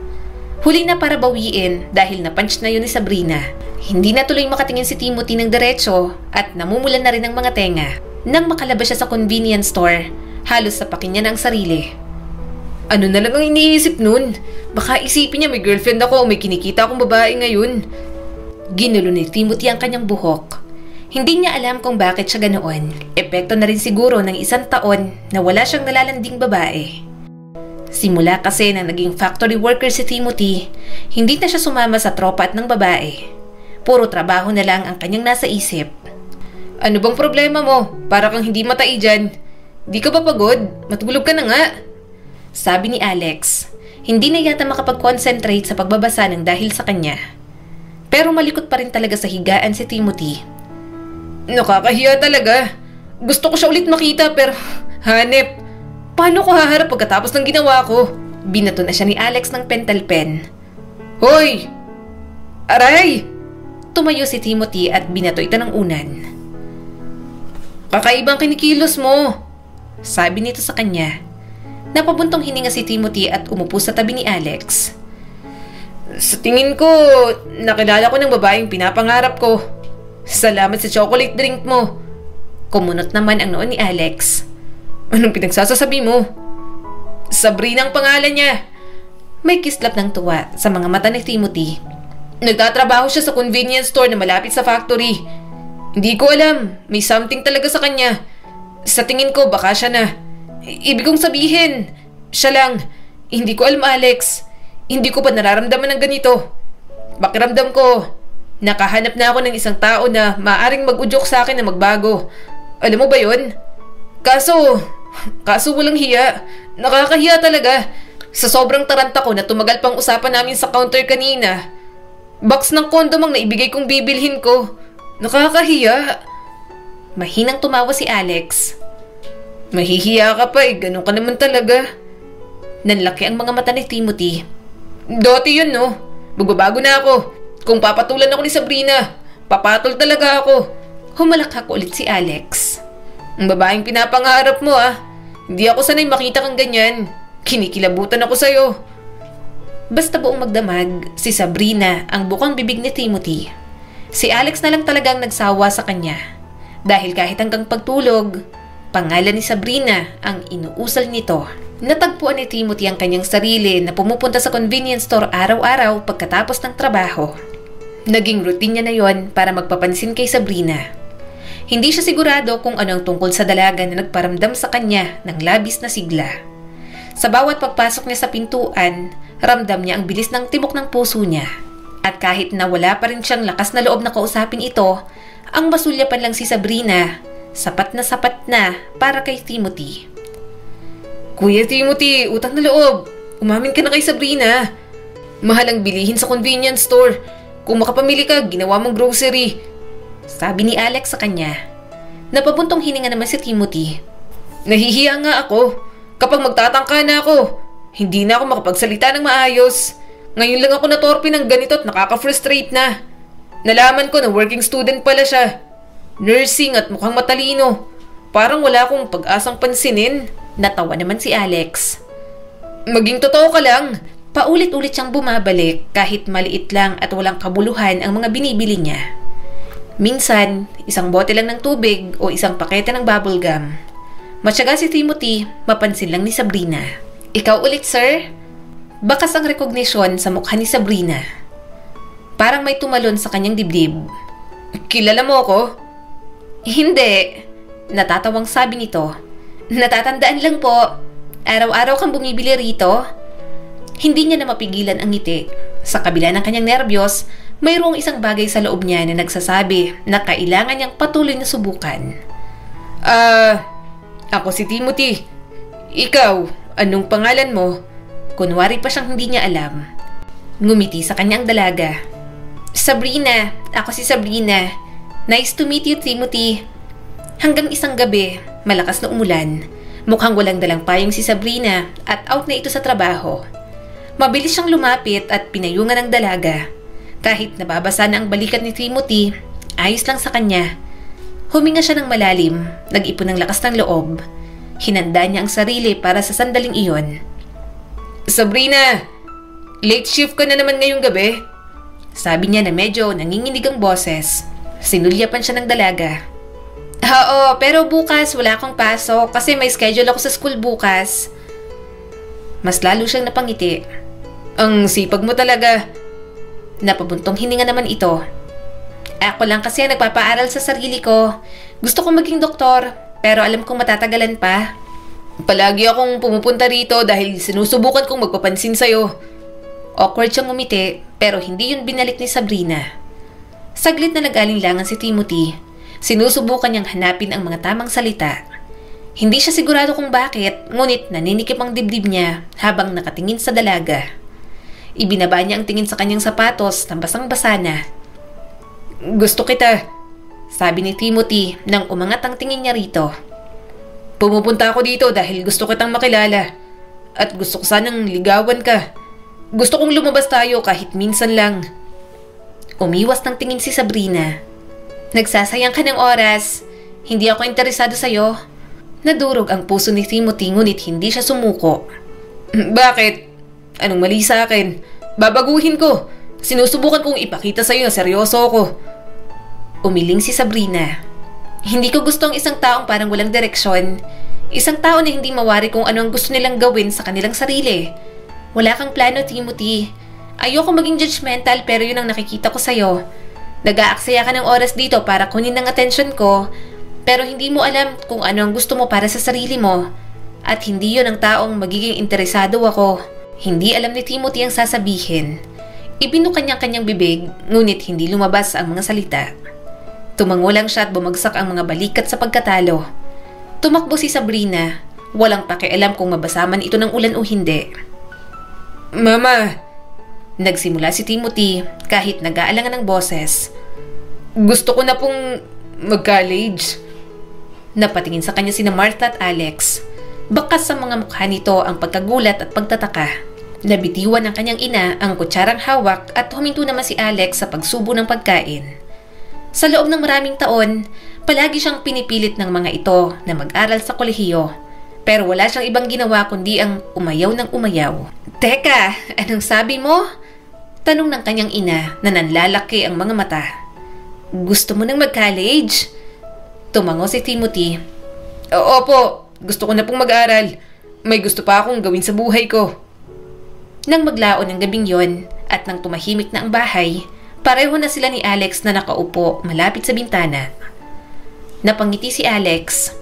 Huli na para bawiin dahil na-punch na yun ni Sabrina. Hindi na tuloy makatingin si Timothy ng diretso at namumulan na rin ang mga tenga. Nang makalabas siya sa convenience store, halos sapakin niya na ang sarili. Ano na lang ang iniisip nun? Baka isipin niya may girlfriend ako o may kinikita akong babae ngayon. Ginulo ni Timothy ang kanyang buhok. Hindi niya alam kung bakit siya ganoon. Epekto na rin siguro ng 1 taon na wala siyang nalalanding babae. Simula kasi nang naging factory worker si Timothy, hindi na siya sumama sa tropa at ng babae. Puro trabaho na lang ang kanyang nasa isip. Ano bang problema mo? Para kang hindi matai dyan. Di ka ba pagod? Matulog ka na nga. Sabi ni Alex. Hindi na yata makapag-concentrate sa pagbabasa ng dahil sa kanya. Pero malikot pa rin talaga sa higaan si Timothy. Nakakahiya talaga. Gusto ko siya ulit makita pero hanep. Paano ko haharap pagkatapos ng ginawa ko? Binato na siya ni Alex ng pentel pen. Hoy! Aray! Tumayo si Timothy at binato ito ng unan. Kakaibang kinikilos mo. Sabi nito sa kanya. Napabuntong hininga si Timothy at umupo sa tabi ni Alex. Sa tingin ko, nakilala ko ng babaeng pinapangarap ko. Salamat sa chocolate drink mo. Kumunot naman ang noon ni Alex. Anong pinagsasasabi mo? Sabrina ang pangalan niya. May kislap ng tuwa sa mga mata ni Timothy. Nagtatrabaho siya sa convenience store na malapit sa factory. Hindi ko alam, may something talaga sa kanya. Sa tingin ko, baka siya na. Ibig kong sabihin, siya lang. Hindi ko alam, Alex. Hindi ko pa nararamdaman ng ganito. Pakiramdam ko, nakahanap na ako ng isang tao na maaaring mag-udyok sa akin na magbago. Alam mo ba yun? Kaso walang hiya. Nakakahiya talaga. Sa sobrang taranta ko na tumagal pang usapan namin sa counter kanina. Box ng kondom ang naibigay kong bibilhin ko. Nakakahiya. Mahinang tumawa si Alex. Mahihiya ka pa eh, ganun ka naman talaga. Nanlaki ang mga mata ni Timothy. Dati yun no, magbabago na ako. Kung papatulan ako ni Sabrina, papatol talaga ako. Humalakhak ulit si Alex. Ang babaeng pinapangarap mo Hindi ako sanay makita kang ganyan. Kinikilabutan ako sa'yo. Basta buong magdamag, si Sabrina ang bukang bibig ni Timothy. Si Alex na lang talagang nagsawa sa kanya. Dahil kahit hanggang pagtulog, Pangalan ni Sabrina ang inuusal nito. Natagpuan ni Timothy ang kanyang sarili na pumupunta sa convenience store araw-araw pagkatapos ng trabaho. Naging routine niya na yon para magpapansin kay Sabrina. Hindi siya sigurado kung ano ang tungkol sa dalaga na nagparamdam sa kanya ng labis na sigla. Sa bawat pagpasok niya sa pintuan, ramdam niya ang bilis ng tibok ng puso niya. At kahit na wala pa rin siyang lakas na loob na kausapin ito, ang masulyapan lang si Sabrina, sapat na para kay Timothy. Kuya Timothy, utang na loob. Umamin ka na kay Sabrina. Mahal ang bilihin sa convenience store. Kung makapamili ka, ginawa mong grocery. Sabi ni Alex sa kanya. Napabuntong hininga naman si Timothy. Nahihiya nga ako. Kapag magtatangka na ako, hindi na ako makapagsalita ng maayos. Ngayon lang ako natorpe ng ganito at nakaka-frustrate na. Nalaman ko na working student pala siya. Nursing at mukhang matalino. Parang wala akong pag-asang pansinin. Natawa naman si Alex. Maging totoo ka lang. Paulit-ulit siyang bumabalik kahit maliit lang at walang kabuluhan ang mga binibili niya. Minsan, isang bote lang ng tubig o isang pakete ng bubble gum. Matyaga si Timothy, mapansin lang ni Sabrina. Ikaw ulit, sir? Bakas ang rekognisyon sa mukha ni Sabrina. Parang may tumalon sa kanyang dibdib. Kilala mo ako? Hindi. Natatawang sabi nito. Natatandaan lang po. Araw-araw kang bumibili rito? Hindi niya na mapigilan ang ngiti. Sa kabila ng kanyang nerbiyos, mayroong isang bagay sa loob niya na nagsasabi na kailangan niyang patuloy na subukan. Ako si Timothy. Ikaw, anong pangalan mo? Kunwari pa siyang hindi niya alam. Ngumiti sa kanyang dalaga. Sabrina, ako si Sabrina. Nice to meet you, Timothy. Hanggang isang gabi, malakas na umulan. Mukhang walang dalang payong si Sabrina at out na ito sa trabaho. Mabilis siyang lumapit at pinayungan ng dalaga. Kahit nababasa na ang balikat ni Timothy, ayos lang sa kanya. Huminga siya ng malalim, nag-ipon ng lakas ng loob. Hinanda niya ang sarili para sa sandaling iyon. Sabrina, late shift ka na naman ngayong gabi? Sabi niya na medyo nanginginig ang boses. Sinulyapan siya ng dalaga. Oo, pero bukas wala akong pasok kasi may schedule ako sa school bukas. Mas lalo siyang napangiti. Ang sipag mo talaga. Napabuntong hininga naman ito. Ako lang kasi ang nagpapaaral sa sarili ko. Gusto kong maging doktor, pero alam kong matatagalan pa. Palagi akong pumupunta rito dahil sinusubukan kong magpapansin sa'yo. Awkward siyang umiti, pero hindi yun binalik ni Sabrina. Saglit na nag-alinlangan si Timothy. Sinusubukan niyang hanapin ang mga tamang salita. Hindi siya sigurado kung bakit, ngunit naninikip ang dibdib niya habang nakatingin sa dalaga. Ibinaba niya ang tingin sa kanyang sapatos na basang-basa na. Gusto kita, sabi ni Timothy nang umangat ang tingin niya rito. Pumupunta ako dito dahil gusto kitang makilala at gusto ko sanang ligawan ka. Gusto kong lumabas tayo kahit minsan lang. Umiwas ng tingin si Sabrina. Nagsasayang ka ng oras. Hindi ako interesado sa'yo. Nadurog ang puso ni Timothy ngunit hindi siya sumuko. Bakit? Anong mali sa akin? Babaguhin ko. Sinusubukan kong ipakita sa'yo na seryoso ako. Umiling si Sabrina. Hindi ko gusto ang isang taong parang walang direksyon. Isang tao na hindi mawari kung ano ang gusto nilang gawin sa kanilang sarili. Wala kang plano, Timothy. Ayoko maging judgmental pero yun ang nakikita ko sa'yo. Nag-aaksaya ka ng oras dito para kunin ng atensyon ko, pero hindi mo alam kung ano ang gusto mo para sa sarili mo. At hindi yun ang taong magiging interesado ako. Hindi alam ni Timothy ang sasabihin. Ibinuka niya kanyang bibig, ngunit hindi lumabas ang mga salita. Tumango lang siya at bumagsak ang mga balikat sa pagkatalo. Tumakbo si Sabrina, walang pakialam kung mabasa man ito ng ulan o hindi. Mama! Nagsimula si Timothy kahit nag-aalangan ng boses. Gusto ko na pong mag-college. Napatingin sa kanya sina Martha at Alex. Bakas sa mga mukha nito ang pagkagulat at pagtataka. Nabitiwan ng kanyang ina ang kutsarang hawak at huminto naman si Alex sa pagsubo ng pagkain. Sa loob ng maraming taon, palagi siyang pinipilit ng mga ito na mag-aral sa kolehiyo. Pero wala siyang ibang ginawa kundi ang umayaw ng umayaw. Teka, anong sabi mo? Tanong ng kanyang ina na nanlalaki ang mga mata. Gusto mo nang mag-college? Tumango si Timothy. Opo, gusto ko na pong mag-aral. May gusto pa akong gawin sa buhay ko. Nang maglaon ng gabing yon at nang tumahimik na ang bahay, pareho na sila ni Alex na nakaupo malapit sa bintana. Napangiti si Alex.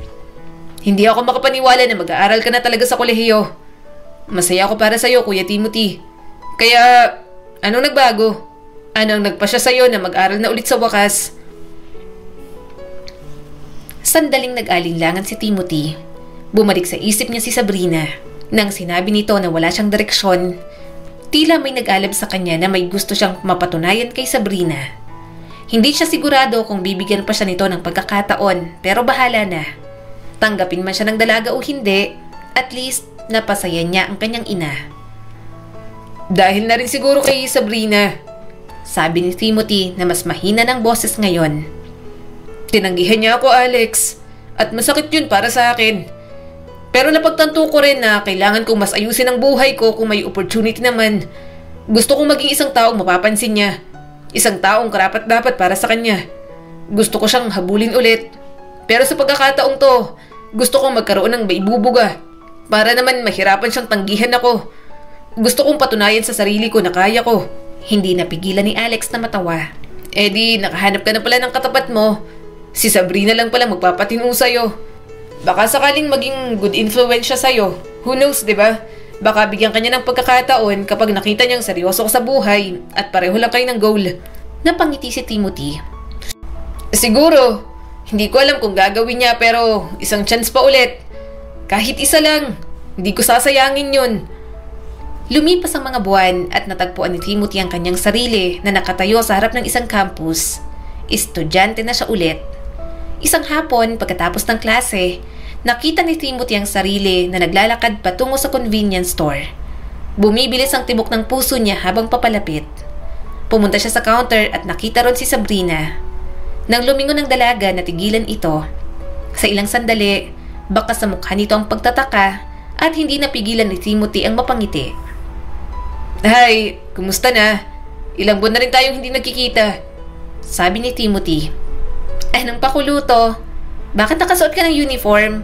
Hindi ako makapaniwala na mag-aaral ka na talaga sa kolehiyo. Masaya ako para sa'yo, Kuya Timothy. Kaya, anong nagbago? Anong nagpasya sa'yo na mag-aral na ulit sa wakas? Sandaling nag-alinlangan si Timothy. Bumalik sa isip niya si Sabrina. Nang sinabi nito na wala siyang direksyon, tila may nag-alab sa kanya na may gusto siyang mapatunayan kay Sabrina. Hindi siya sigurado kung bibigyan pa siya nito ng pagkakataon, pero bahala na. Tanggapin man siya ng dalaga o hindi, at least napasaya niya ang kanyang ina. Dahil na rin siguro kay Sabrina, sabi ni Timothy na mas mahina ng boses ngayon. Tinanggihan niya ako, Alex, at masakit yun para sa akin. Pero napagtanto ko rin na kailangan kong mas ayusin ang buhay ko kung may opportunity naman. Gusto kong maging isang taong mapapansin niya. Isang taong karapat-dapat para sa kanya. Gusto ko siyang habulin ulit. Pero sa pagkakataong to, gusto kong magkaroon ng maibubuga. Para naman mahirapan siyang tanggihan ako. Gusto kong patunayan sa sarili ko na kaya ko. Hindi napigilan ni Alex na matawa. Eh di, nakahanap ka na pala ng katapat mo. Si Sabrina lang pala magpapatinong sa'yo. Baka sakaling maging good influence siya sa'yo. Who knows, diba? Baka bigyan kanya ng pagkakataon kapag nakita niyang seryoso ka sa buhay at pareho lang kayo ng goal. Napangiti si Timothy. Siguro, hindi ko alam kung gagawin niya pero isang chance pa ulit. Kahit isa lang, hindi ko sasayangin yun. Lumipas ang mga buwan at natagpuan ni Timothy ang kanyang sarili na nakatayo sa harap ng isang campus. Estudyante na siya ulit. Isang hapon pagkatapos ng klase, nakita ni Timothy ang sarili na naglalakad patungo sa convenience store. Bumibilis ang tibok ng puso niya habang papalapit. Pumunta siya sa counter at nakita ron si Sabrina. Nang lumingon ng dalaga, natigilan ito. Sa ilang sandali, baka sa mukha nito ang pagtataka at hindi napigilan ni Timothy ang mapangiti. Hi, kumusta na? Ilang buwan na rin tayong hindi nagkikita. Sabi ni Timothy. Anong pakuluto? Bakit nakasuot ka ng uniform?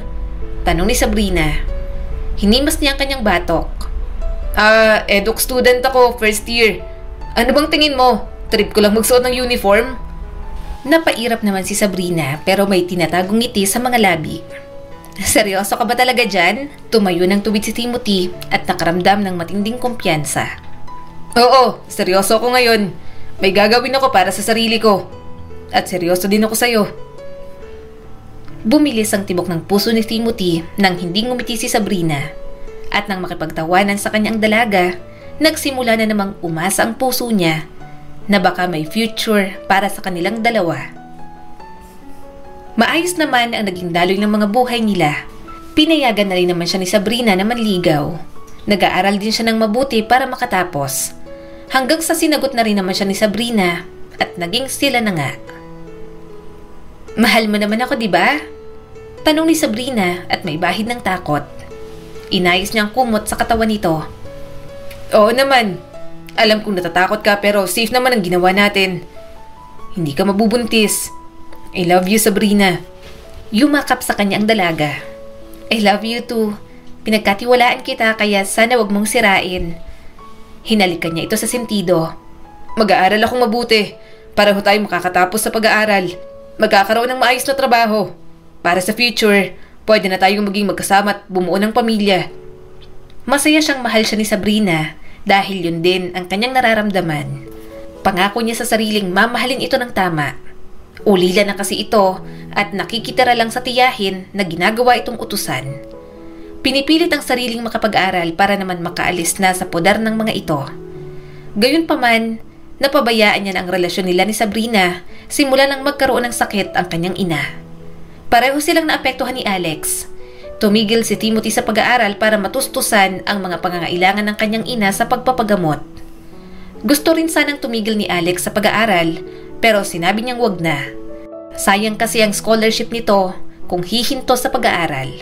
Tanong ni Sabrina. Hinimas niya ang kanyang batok. Eduk student ako, first year. Ano bang tingin mo? Trip ko lang magsuot ng uniform? Napairap naman si Sabrina pero may tinatagong ngiti sa mga labi. Seryoso ka ba talaga dyan? Tumayo ng tuwid si Timothy at nakaramdam ng matinding kumpiyansa. Oo, seryoso ako ngayon. May gagawin ako para sa sarili ko. At seryoso din ako sa'yo. Bumilis ang tibok ng puso ni Timothy nang hindi ngumiti si Sabrina. At nang makipagtawanan sa kanyang dalaga, nagsimula na namang umasa ang puso niya na baka may future para sa kanilang dalawa. Maayos naman ang naging daloy ng mga buhay nila. Pinayagan na rin naman siya ni Sabrina na manligaw. Nag-aaral din siya ng mabuti para makatapos. Hanggang sa sinagot na rin naman siya ni Sabrina at naging sila na nga. Mahal mo naman ako, diba? Tanong ni Sabrina at may bahid ng takot. Inayos niyang kumot sa katawan nito. Oo naman. Alam kong natatakot ka pero safe naman ang ginawa natin. Hindi ka mabubuntis. I love you, Sabrina. Yumakap sa kanya ang dalaga. I love you too. Pinagkatiwalaan kita kaya sana wag mong sirain. Hinalikan niya ito sa sentido. Mag-aaral akong mabuti. Pareho tayo makakatapos sa pag-aaral. Magkakaroon ng maayos na trabaho. Para sa future, pwede na tayong maging magkasama at bumuo ng pamilya. Masaya siyang mahal siya ni Sabrina dahil yun din ang kanyang nararamdaman. Pangako niya sa sariling mamahalin ito ng tama. Ulila na kasi ito at nakikitira lang sa tiyahin na ginagawa itong utusan. Pinipilit ang sariling makapag-aral para naman makaalis na sa poder ng mga ito. Gayunpaman, napabayaan niya na ang relasyon nila ni Sabrina simula nang magkaroon ng sakit ang kanyang ina. Pareho silang naapektuhan ni Alex. Tumigil si Timothy sa pag-aaral para matustusan ang mga pangangailangan ng kanyang ina sa pagpapagamot. Gusto rin sanang tumigil ni Alex sa pag-aaral pero sinabi niyang wag na. Sayang kasi ang scholarship nito kung hihinto sa pag-aaral.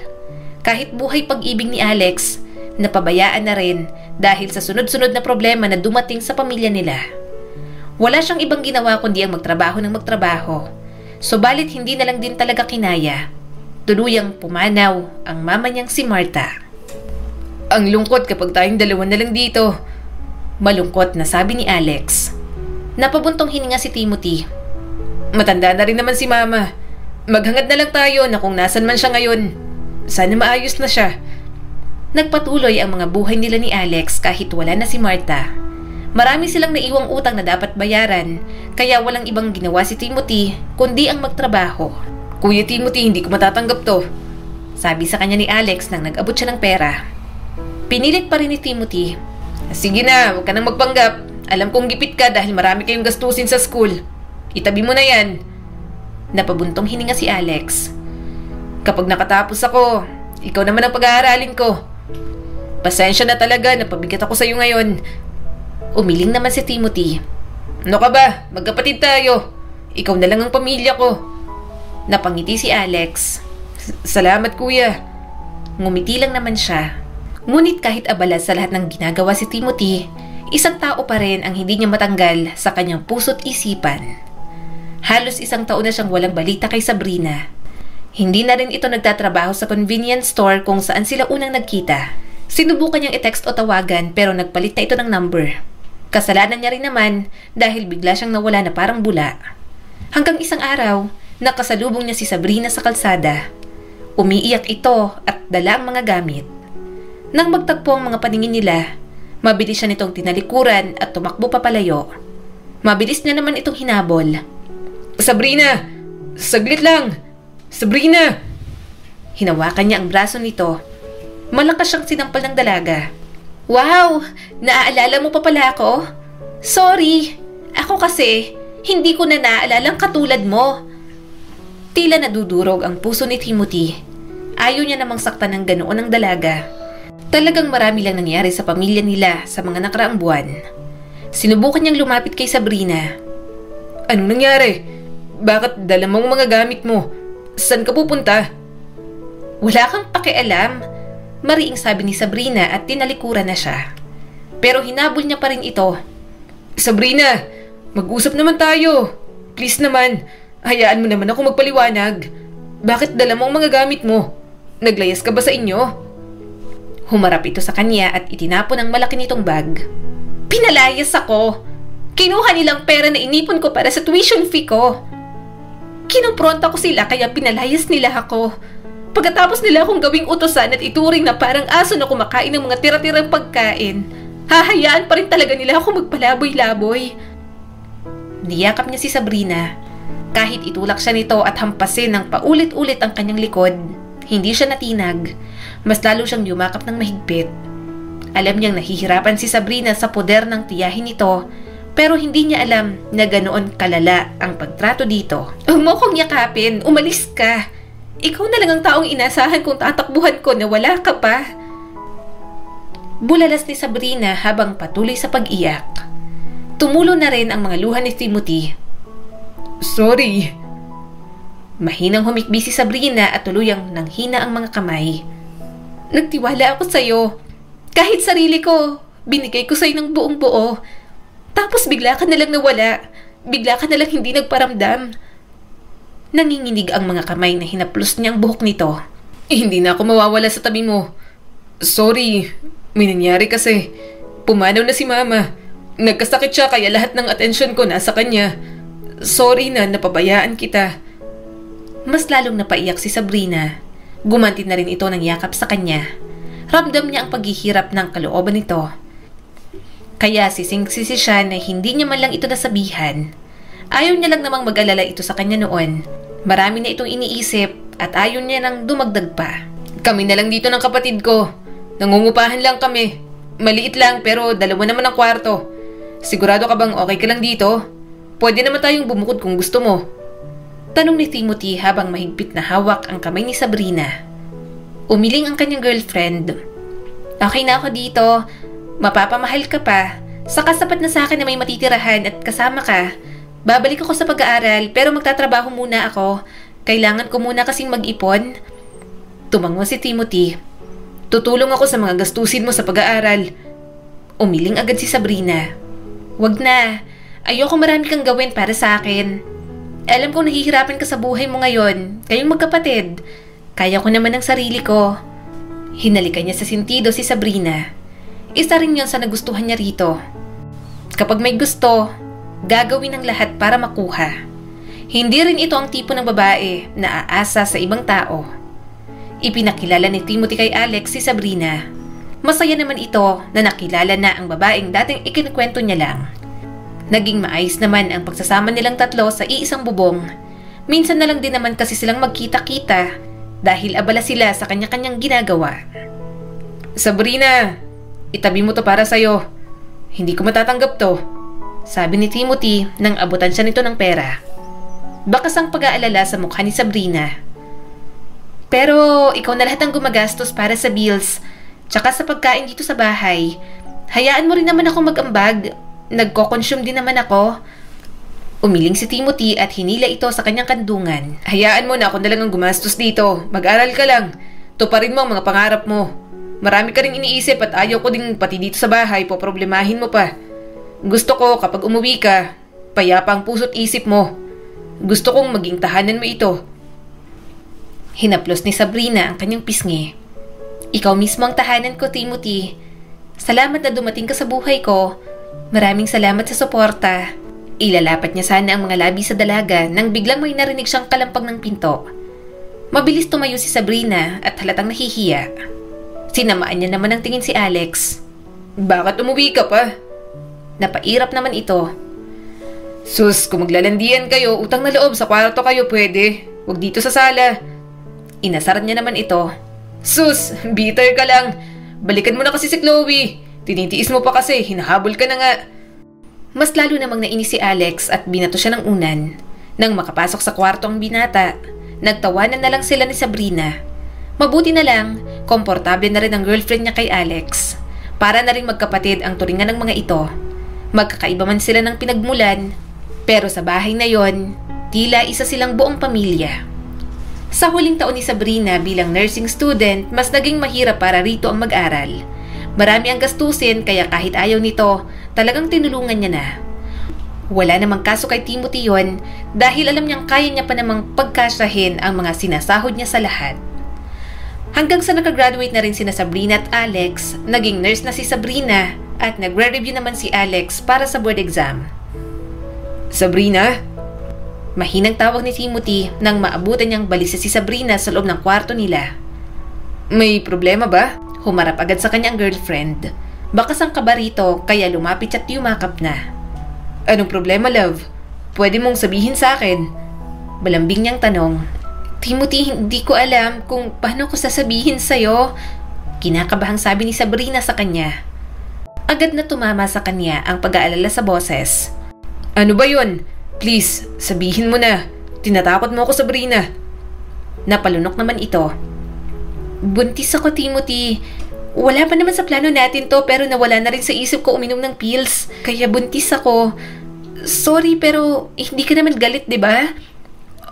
Kahit buhay pag-ibig ni Alex, napabayaan na rin dahil sa sunod-sunod na problema na dumating sa pamilya nila. Wala siyang ibang ginawa kundi ang magtrabaho ng magtrabaho. Subalit hindi na lang din talaga kinaya. Tuluyang pumanaw ang mama niyang si Martha. Ang lungkot kapag tayong dalawa na lang dito. Malungkot na sabi ni Alex. Napabuntong hininga si Timothy. Matanda na rin naman si mama. Maghangad na lang tayo na kung nasan man siya ngayon. Sana maayos na siya. Nagpatuloy ang mga buhay nila ni Alex kahit wala na si Martha. Marami silang naiwang utang na dapat bayaran, kaya walang ibang ginawa si Timothy kundi ang magtrabaho. Kuya Timothy, hindi ko matatanggap to, sabi sa kanya ni Alex nang nag-abot siya ng pera. Pinilit pa rin ni Timothy. Sige na, huwag ka nang magpanggap. Alam kong gipit ka dahil marami kayong gastusin sa school. Itabi mo na yan. Napabuntong hininga si Alex. Kapag nakatapos ako, ikaw naman ang pag-aaralin ko. Pasensya na talaga, napabigat ako sa iyo ngayon. Umiling naman si Timothy. Ano ka ba? Magkapatid tayo. Ikaw na lang ang pamilya ko. Napangiti si Alex. Salamat kuya. Ngumiti lang naman siya. Ngunit kahit abala sa lahat ng ginagawa si Timothy, isang tao pa rin ang hindi niya matanggal sa kanyang puso't isipan. Halos 1 taon na siyang walang balita kay Sabrina. Hindi na rin ito nagtatrabaho sa convenience store kung saan sila unang nagkita. Sinubukan niyang i-text o tawagan pero nagpalit na ito ng number. Kasalanan niya rin naman dahil bigla siyang nawala na parang bula. Hanggang isang araw, nakasalubong niya si Sabrina sa kalsada. Umiiyak ito at dala ang mga gamit. Nang magtagpo ang mga paningin nila, mabilis siya nitong tinalikuran at tumakbo papalayo. Mabilis niya naman itong hinabol. Sabrina! Saglit lang! Sabrina! Hinawakan niya ang braso nito. Malakas siyang sinampal ng dalaga. Wow! Naaalala mo pa pala ako? Sorry! Ako kasi, hindi ko na naalalang katulad mo. Tila nadudurog ang puso ni Timothy. Ayaw niya namang saktan ng ganoon ang dalaga. Talagang marami lang nangyari sa pamilya nila sa mga nakaraang buwan. Sinubukan niyang lumapit kay Sabrina. Anong nangyari? Bakit dala mong mga gamit mo? Saan ka pupunta? Wala kang pakialam. Mariing sabi ni Sabrina at tinalikuran na siya. Pero hinabol niya pa rin ito. Sabrina, mag-usap naman tayo. Please naman, hayaan mo naman ako magpaliwanag. Bakit dala mo ang mga gamit mo? Naglayas ka ba sa inyo? Humarap ito sa kanya at itinapon ang malaki nitong bag. Pinalayas ako. Kinuha nilang pera na inipon ko para sa tuition fee ko. Kinumpronta ko sila kaya pinalayas nila ako. Pagkatapos nila akong gawing utusan at ituring na parang aso na kumakain ng mga tira-tirang pagkain, hahayaan pa rin talaga nila ako magpalaboy-laboy. Niyakap niya si Sabrina. Kahit itulak siya nito at hampasin ng paulit-ulit ang kanyang likod, hindi siya natinag. Mas lalo siyang yumakap ng mahigpit. Alam niyang nahihirapan si Sabrina sa poder ng tiyahin nito, pero hindi niya alam na ganoon kalala ang pagtrato dito. Huwag mo kong yakapin, umalis ka. Ikaw na lang ang taong inasahan kung tatakbuhan ko na wala ka pa. Bulalas ni Sabrina habang patuloy sa pag-iyak. Tumulo na rin ang mga luha ni Timothy. Sorry. Mahinang humikbi si Sabrina at tuluyang nanghina ang mga kamay. Nagtiwala ako sa'yo. Kahit sarili ko, binigay ko sa'yo ng buong buo. Tapos bigla ka nalang nawala. Bigla ka nalang hindi nagparamdam. Nanginginig ang mga kamay na hinaplos niyang buhok nito. Hindi na ako mawawala sa tabi mo. Sorry, may nangyari kasi. Pumanaw na si mama. Nagkasakit siya kaya lahat ng atensyon ko nasa kanya. Sorry na napabayaan kita. Mas lalong napaiyak si Sabrina. Gumanti na rin ito ng yakap sa kanya. Ramdam niya ang paghihirap ng kalooban nito. Kaya sising-sisi siya na hindi niya man lang ito nasabihan. Ayaw niya lang namang mag-alala ito sa kanya noon. Marami na itong iniisip at ayaw niya nang dumagdag pa. Kami na lang dito ng kapatid ko. Nangungupahan lang kami. Maliit lang pero 2 naman ang kwarto. Sigurado ka bang okay ka lang dito? Pwede naman tayong bumukod kung gusto mo. Tanong ni Timothy habang mahigpit na hawak ang kamay ni Sabrina. Umiling ang kanyang girlfriend. Okay na ako dito. Mapapamahal ka pa. Saka sapat na sa akin na may matitirahan at kasama ka. Babalik ako sa pag-aaral pero magtatrabaho muna ako. Kailangan ko muna kasing mag-ipon. Tumango si Timothy. Tutulong ako sa mga gastusin mo sa pag-aaral. Umiling agad si Sabrina. Wag na. Ayoko marami kang gawin para sa akin. Alam kong nahihirapan ka sa buhay mo ngayon. Kayong magkapatid. Kaya ko naman ang sarili ko. Hinalikan niya sa sentido si Sabrina. Isa rin yon sa nagustuhan niya rito. Kapag may gusto, gagawin ang lahat para makuha. Hindi rin ito ang tipo ng babae na aasa sa ibang tao. Ipinakilala ni Timothy kay Alex si Sabrina. Masaya naman ito na nakilala na ang babaeng dating ikinikwento niya lang. Naging maayos naman ang pagsasama nilang tatlo sa iisang bubong. Minsan na lang din naman kasi silang magkita-kita dahil abala sila sa kanya-kanyang ginagawa. Sabrina, itabi mo to para sa'yo. Hindi ko matatanggap to, sabi ni Timothy nang abutan siya nito ng pera. Bakas ang pag-aalala sa mukha ni Sabrina. Pero ikaw na lahat ang gumagastos para sa bills, tsaka sa pagkain dito sa bahay. Hayaan mo rin naman ako mag-ambag. Nagko-consume din naman ako. Umiling si Timothy at hinila ito sa kanyang kandungan. Hayaan mo na ako na lang ang gumastos dito. Mag-aral ka lang. Tuparin mo ang mga pangarap mo. Marami ka rin iniisip at ayaw ko ding pati dito sa bahay poproblemahin mo pa. Gusto ko kapag umuwi ka, payapa ang puso't isip mo. Gusto kong maging tahanan mo ito. Hinaplos ni Sabrina ang kanyang pisngi. Ikaw mismo ang tahanan ko, Timothy. Salamat na dumating ka sa buhay ko. Maraming salamat sa suporta. Ilalapat niya sana ang mga labi sa dalaga nang biglang may narinig siyang kalampag ng pinto. Mabilis tumayo si Sabrina at halatang nahihiya. Sinamaan niya naman ang tingin si Alex. Bakit umuwi ka pa? Napairap naman ito. Sus, kung maglalandian kayo, utang na loob sa kwarto kayo pwede. Huwag dito sa sala. Inasaran niya naman ito. Sus, bitter ka lang. Balikan mo na kasi si Chloe. Tinitiis mo pa kasi, hinahabol ka na nga. Mas lalo namang nainis si Alex at binato siya ng unan. Nang makapasok sa kwarto ang binata, nagtawanan na lang sila ni Sabrina. Mabuti na lang, komportable na rin ang girlfriend niya kay Alex. Para na rin magkapatid ang turingan ng mga ito. Magkakaiba man sila ng pinagmulan, pero sa bahay na yon, tila isa silang buong pamilya. Sa huling taon ni Sabrina bilang nursing student, mas naging mahirap para rito ang mag-aral. Marami ang gastusin kaya kahit ayaw nito, talagang tinulungan niya na. Wala namang kaso kay Timothy yon dahil alam niyang kaya niya pa namang pagkasyahin ang mga sinasahod niya sa lahat. Hanggang sa nakagraduate na rin sina Sabrina at Alex, naging nurse na si Sabrina at nagre-review naman si Alex para sa board exam. Sabrina? Mahinang tawag ni Timothy nang maabutan niyang balisa si Sabrina sa loob ng kwarto nila. May problema ba? Humarap agad sa kanyang girlfriend. Bakas ang kaba rito kaya lumapit at yumakap na. Anong problema, love? Pwede mong sabihin sa akin. Malambing niyang tanong. Timothy, hindi ko alam kung paano ko sasabihin sa'yo. Kinakabahang sabi ni Sabrina sa kanya. Agad na tumama sa kanya ang pag-aalala sa boses. Ano ba yun? Please, sabihin mo na. Tinatakot mo ako, Sabrina. Napalunok naman ito. Buntis ako, Timothy. Wala pa naman sa plano natin to pero nawala na rin sa isip ko uminom ng pills. Kaya buntis ako. Sorry pero hindi ka naman galit, di ba?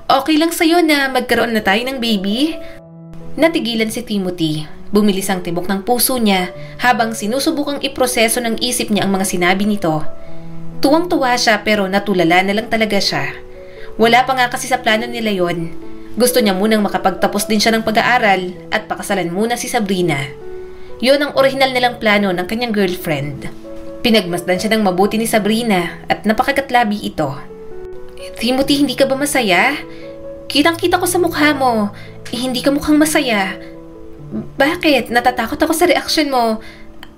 Okay lang sa'yo na magkaroon na tayo ng baby? Natigilan si Timothy. Bumilis ang tibok ng puso niya habang sinusubukang iproseso ng isip niya ang mga sinabi nito. Tuwang-tuwa siya pero natulala na lang talaga siya. Wala pa nga kasi sa plano nila yon. Gusto niya munang makapagtapos din siya ng pag-aaral at pakasalan muna si Sabrina. Yon ang orihinal nilang plano ng kanyang girlfriend. Pinagmasdan siya ng mabuti ni Sabrina at napakakatlabi ito. Timothy, hindi ka ba masaya? Kitang-kita ko sa mukha mo. Hindi ka mukhang masaya. Bakit? Natatakot ako sa reaksyon mo.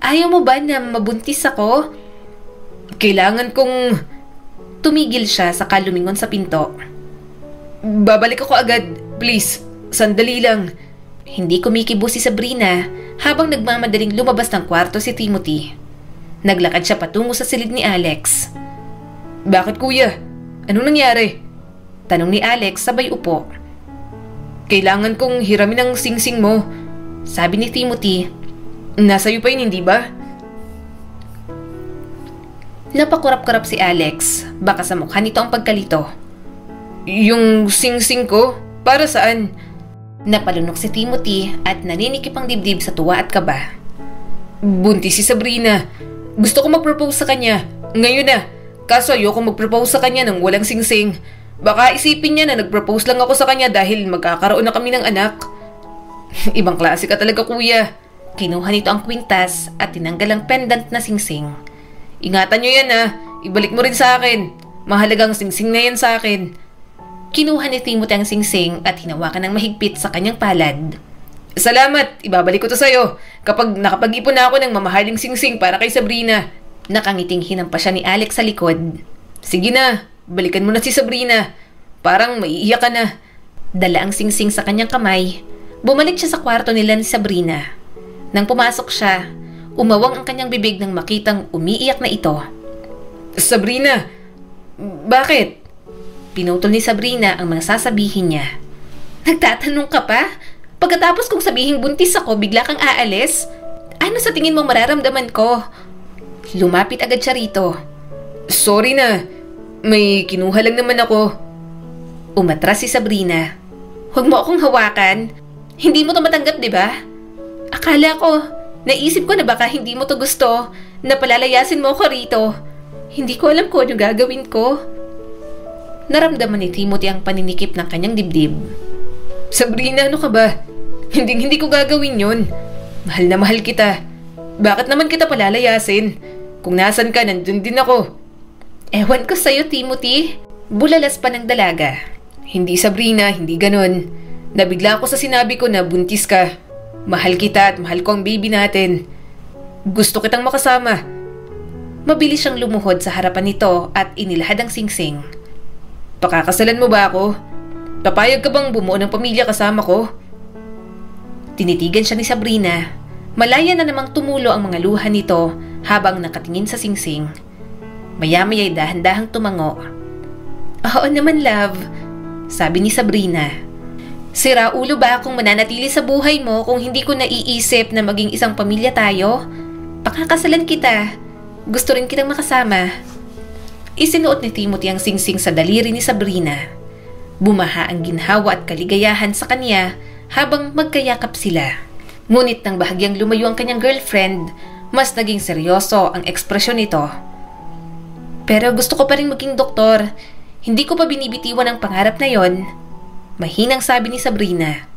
Ayaw mo ba na mabuntis ako? Kailangan kong... Tumigil siya saka lumingon sa pinto. Babalik ako agad. Please, sandali lang. Hindi kumikibo si Sabrina habang nagmamadaling lumabas ng kwarto si Timothy. Naglakad siya patungo sa silid ni Alex. Bakit kuya? Anong nangyari? Tanong ni Alex sabay upo. Kailangan kong hiramin ang singsing mo. Sabi ni Timothy. Nasa'yo pa yun, hindi ba? Napakurap-kurap si Alex. Baka sa mukha nito ang pagkalito. Yung singsing ko? Para saan? Napalunok si Timothy at naninikip ang dibdib sa tuwa at kaba. Buntis si Sabrina. Gusto ko mag-propose sa kanya. Ngayon na. Kaso ayoko mag-propose sa kanya nang walang singsing. Baka isipin niya na nag-propose lang ako sa kanya dahil magkakaroon na kami ng anak. Ibang klase ka talaga, kuya. Kinuha nito ang kwintas at tinanggal ang pendant na singsing. Ingatan nyo yan ha. Ibalik mo rin sa akin. Mahalagang singsing na yan sa akin. Kinuha ni Timothy ang singsing at hinawakan ng mahigpit sa kanyang palad. Salamat! Ibabalik ko to sa'yo kapag nakapag-ipon na ako ng mamahaling singsing para kay Sabrina. Nakangiting hinampa siya ni Alex sa likod. Sige na, balikan mo na si Sabrina. Parang maiiyak ka na. Dala ang singsing sa kanyang kamay. Bumalik siya sa kwarto nila ni Sabrina. Nang pumasok siya, umawang ang kanyang bibig nang makitang umiiyak na ito. Sabrina, bakit? Pinutol ni Sabrina ang mga sasabihin niya. Nagtatanong ka pa? Pagkatapos kong sabihing buntis ako, bigla kang aalis? Ano sa tingin mo mararamdaman ko? Lumapit agad siya rito. Sorry na, may kinuha lang naman ako. Umatras si Sabrina. Huwag mo akong hawakan. Hindi mo to matanggap, di ba? Akala ko, naisip ko na baka hindi mo to gusto, na palalayasin mo ako rito. Hindi ko alam kung ano gagawin ko. Naramdaman ni Timothy ang paninikip ng kanyang dibdib. Sabrina, ano ka ba? Hindi ko gagawin yun. Mahal na mahal kita. Bakit naman kita palalayasin? Kung nasan ka, nandun din ako. Ewan ko sa'yo, Timothy. Bulalas pa ng dalaga. Hindi, Sabrina, hindi ganon. Nabigla ako sa sinabi ko na buntis ka. Mahal kita at mahal ko ang baby natin. Gusto kitang makasama. Mabilis siyang lumuhod sa harapan nito at inilahad ang singsing. Pakakasalan mo ba ako? Papayag ka bang bumuo ng pamilya kasama ko? Tinitigan siya ni Sabrina. Malaya na namang tumulo ang mga luha nito habang nakatingin sa singsing. Maya-maya'y dahan-dahang tumango. Oo naman, love, sabi ni Sabrina. Sira ulo ba akong mananatili sa buhay mo kung hindi ko naiisip na maging isang pamilya tayo? Pakakasalan kita. Gusto rin kitang makasama. Isinuot ni Timothy ang singsing sa daliri ni Sabrina. Bumaha ang ginhawa at kaligayahan sa kanya habang magkayakap sila. Ngunit nang bahagyang lumayo ang kanyang girlfriend, mas naging seryoso ang ekspresyon nito. Pero gusto ko pa rin maging doktor. Hindi ko pa binibitiwan ang pangarap na yon. Mahinang sabi ni Sabrina.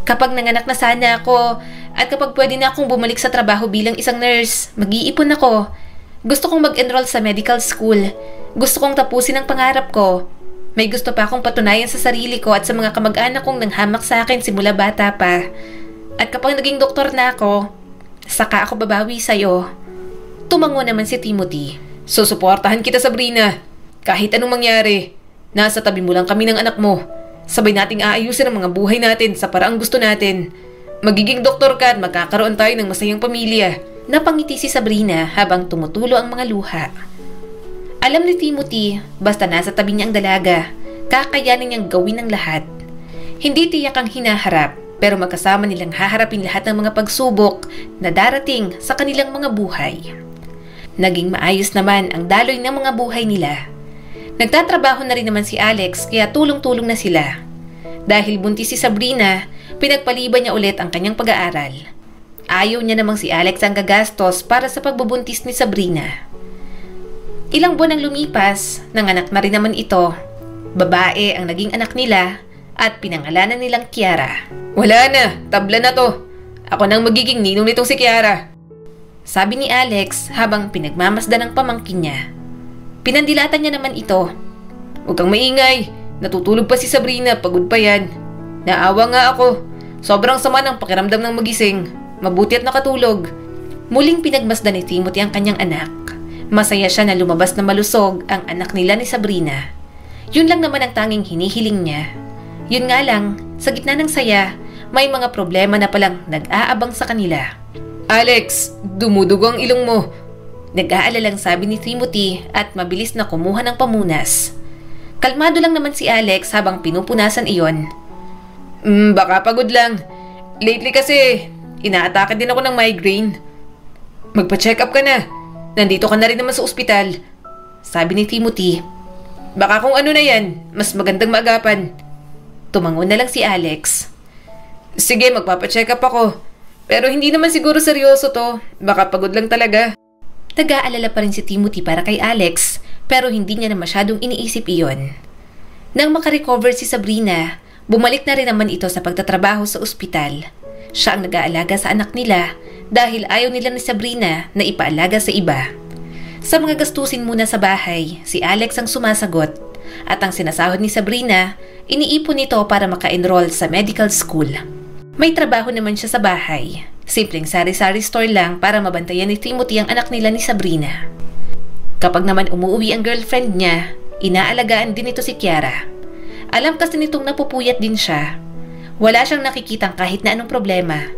Kapag nanganak na sana ako at kapag pwede na akong bumalik sa trabaho bilang isang nurse, mag-iipon ako. Gusto kong mag-enroll sa medical school. Gusto kong tapusin ang pangarap ko. May gusto pa akong patunayan sa sarili ko at sa mga kamag-anak kong nanghamak sa akin simula bata pa. At kapag naging doktor na ako, saka ako babawi sa'yo. Tumango naman si Timothy. Susuportahan kita, Sabrina. Kahit anong mangyari, nasa tabi mo lang kami ng anak mo. Sabay nating aayusin ang mga buhay natin sa paraang gusto natin. Magiging doktor ka at magkakaroon tayo ng masayang pamilya. Napangiti si Sabrina habang tumutulo ang mga luha. Alam ni Timothy, basta nasa tabi niya ang dalaga, kakayanin niyang gawin ang lahat. Hindi tiyak ang hinaharap, pero magkasama nilang haharapin lahat ng mga pagsubok na darating sa kanilang mga buhay. Naging maayos naman ang daloy ng mga buhay nila. Nagtatrabaho na rin naman si Alex kaya tulong-tulong na sila. Dahil buntis si Sabrina, pinagpaliban niya ulit ang kanyang pag-aaral. Ayaw niya namang si Alex ang gagastos para sa pagbubuntis ni Sabrina. Ilang buwan ang lumipas, nanganak na rin naman ito. Babae ang naging anak nila at pinangalanan nilang Kiara. Wala na, tabla na to. Ako nang magiging ninong nitong si Kiara. Sabi ni Alex habang pinagmamasdan ang pamangkin niya. Pinandilatan niya naman ito. Huwag kang maingay, natutulog pa si Sabrina, pagod pa yan. Naawa nga ako, sobrang sama ng pakiramdam ng magising. Mabuti at nakatulog. Muling pinagmasdan ni Timothy ang kanyang anak. Masaya siya na lumabas na malusog ang anak nila ni Sabrina. Yun lang naman ang tanging hinihiling niya. Yun nga lang, sa gitna ng saya, may mga problema na palang nag-aabang sa kanila. Alex, dumudugo ang ilong mo. Nag-aalalang sabi ni Timothy at mabilis na kumuha ng pamunas. Kalmado lang naman si Alex habang pinupunasan iyon. Baka pagod lang. Lately kasi, inaatake din ako ng migraine. Magpa-check up ka na. Nandito ka na rin naman sa ospital. Sabi ni Timothy. Baka kung ano na yan, mas magandang maagapan. Tumango na lang si Alex. Sige, magpapacheck up ako. Pero hindi naman siguro seryoso to. Baka pagod lang talaga. Nag-aalala pa rin si Timothy para kay Alex, pero hindi niya na masyadong iniisip iyon. Nang makarecover si Sabrina, Bumalik na rin naman ito sa pagtatrabaho sa ospital. Siya ang nag-aalaga sa anak nila dahil ayaw nila ni Sabrina na ipaalaga sa iba. Sa mga gastusin muna sa bahay, si Alex ang sumasagot at ang sinasahod ni Sabrina, iniipon nito para maka-enroll sa medical school. May trabaho naman siya sa bahay. Simpleng sari-sari store lang para mabantayan ni Timothy ang anak nila ni Sabrina. Kapag naman umuwi ang girlfriend niya, inaalagaan din ito si Kiara. Alam kasi nitong napupuyat din siya. Wala siyang nakikitang kahit na anong problema.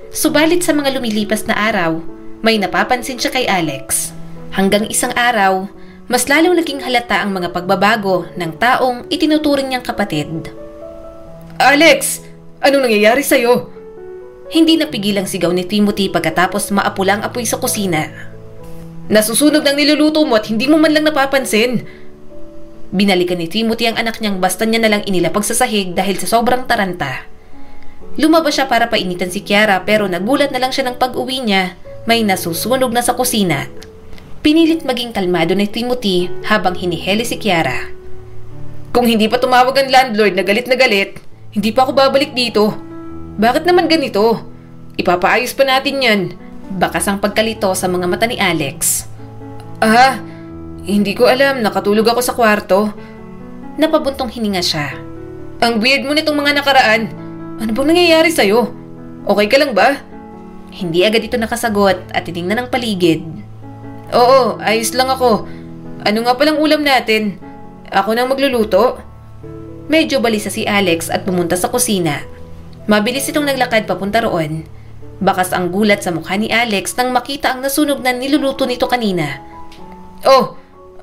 Subalit sa mga lumilipas na araw, may napapansin siya kay Alex. Hanggang isang araw, mas lalong naging halata ang mga pagbabago ng taong itinuturing niyang kapatid. Alex! Anong nangyayari sa'yo? Hindi napigil ang sigaw ni Timothy pagkatapos maapulang apoy sa kusina. Nasusunog ng niluluto mo at hindi mo man lang napapansin. Binalikan ni Timothy ang anak niyang basta niya nalang inilapag sa sahig dahil sa sobrang taranta. Lumabas siya para painitan si Kiara pero nagulat na lang siya ng pag-uwi niya, may nasusunog na sa kusina. Pinilit maging kalmado ni Timothy habang hiniheli si Kiara. Kung hindi pa tumawag ang landlord na galit, hindi pa ako babalik dito. Bakit naman ganito? Ipapaayos pa natin yan. Bakas ang pagkalito sa mga mata ni Alex. Hindi ko alam, nakatulog ako sa kwarto. Napabuntong hininga siya. Ang weird mo nitong mga nakaraan. Ano bang nangyayari sa'yo? Okay ka lang ba? Hindi agad ito nakasagot at tinignan ng paligid. Oo, ayos lang ako. Ano nga palang ulam natin? Ako nang magluluto? Medyo balisa si Alex at pumunta sa kusina. Mabilis itong naglakad papunta roon. Bakas ang gulat sa mukha ni Alex nang makita ang nasunog na niluluto nito kanina.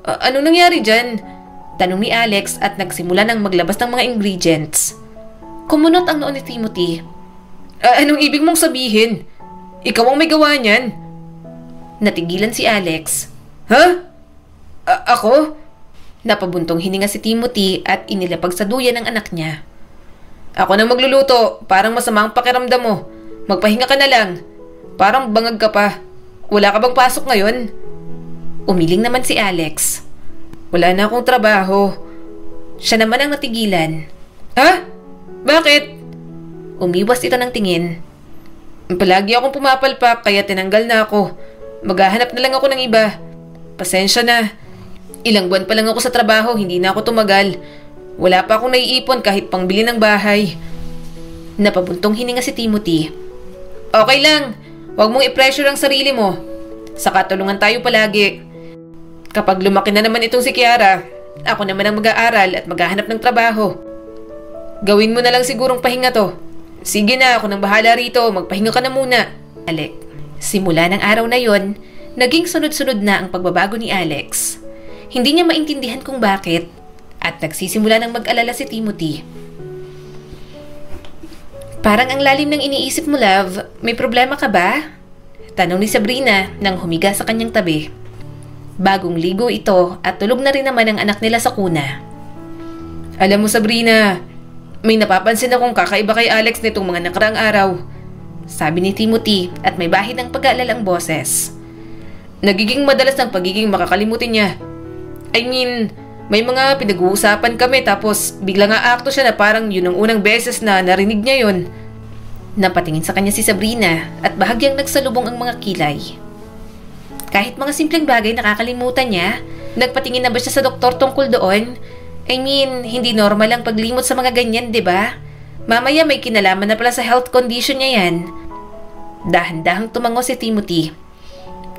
Anong nangyari dyan? Tanong ni Alex at nagsimula ng maglabas ng mga ingredients. Kumunot ang noo ni Timothy. Anong ibig mong sabihin? Ikaw ang may gawa niyan? Natigilan si Alex. Ha? Ako? Napabuntong hininga si Timothy at inilapag sa duyan ng anak niya. Ako na magluluto. Parang masama ang pakiramdam mo. Magpahinga ka na lang. Parang bangag ka pa. Wala ka bang pasok ngayon? Umiling naman si Alex. Wala na akong trabaho. Siya naman ang natigilan. Ha? Bakit? Umiwas ito ng tingin. Palagi akong pumapalpak kaya tinanggal na ako. Maghahanap na lang ako ng iba. Pasensya na. Ilang buwan pa lang ako sa trabaho, hindi na ako tumagal. Wala pa akong naiipon kahit pangbili ng bahay. Napabuntong hininga si Timothy. Okay lang. Huwag mong i-pressure ang sarili mo. Saka tulungan tayo palagi. Kapag lumaki na naman itong si Kiara, ako naman ang mag-aaral at maghahanap ng trabaho. Gawin mo na lang sigurong pahinga to. Sige na, ako nang bahala rito. Magpahinga ka na muna. Alex. Simula ng araw na yon, naging sunod-sunod na ang pagbabago ni Alex. Hindi niya maintindihan kung bakit at nagsisimula ng mag-alala si Timothy. Parang ang lalim ng iniisip mo, love. May problema ka ba? Tanong ni Sabrina nang humiga sa kanyang tabi. Bagong ligo ito at tulog na rin naman ang anak nila sa kuna. Alam mo, Sabrina, may napapansin akong kakaiba kay Alex nitong mga nakaraang araw. Sabi ni Timothy at may bahid ng pag-aalala ang boses. Nagiging madalas ng pagiging makakalimutin niya. I mean, may mga pinag-uusapan kami tapos biglang aakto siya na parang yun ang unang beses na narinig niya yun. Napatingin sa kanya si Sabrina at bahagyang nagsalubong ang mga kilay. Kahit mga simpleng bagay nakakalimutan niya, nagpatingin na ba siya sa doktor tungkol doon? I mean, hindi normal ang paglimot sa mga ganyan, di ba? Mamaya may kinalaman na pala sa health condition niya yan. Dahan-dahang tumango si Timothy.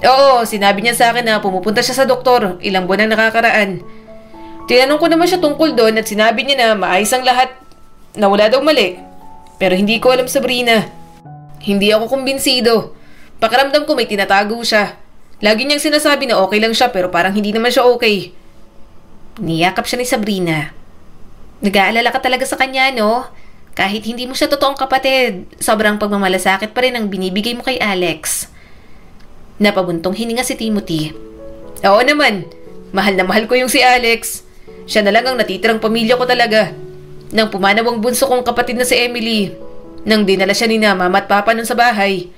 Oo, sinabi niya sa akin na pumupunta siya sa doktor ilang buwan ang nakakaraan. Tinanong ko naman siya tungkol doon at sinabi niya na maayos ang lahat, na wala daw mali. Pero hindi ko alam, Sabrina. Hindi ako kumbinsido. Pakiramdam ko may tinatago siya. Lagi niyang sinasabi na okay lang siya pero parang hindi naman siya okay. Niyakap siya ni Sabrina. Nag-aalala ka talaga sa kanya, no? Kahit hindi mo siya totoong kapatid, sobrang pagmamalasakit pa rin ang binibigay mo kay Alex. Napabuntong hininga si Timothy. Oo naman. Mahal na mahal ko yung si Alex. Siya na lang ang natitirang pamilya ko talaga. Nang pumanaw ang bunso kong kapatid na si Emily, nang dinala siya ni na mama at papa nun sa bahay,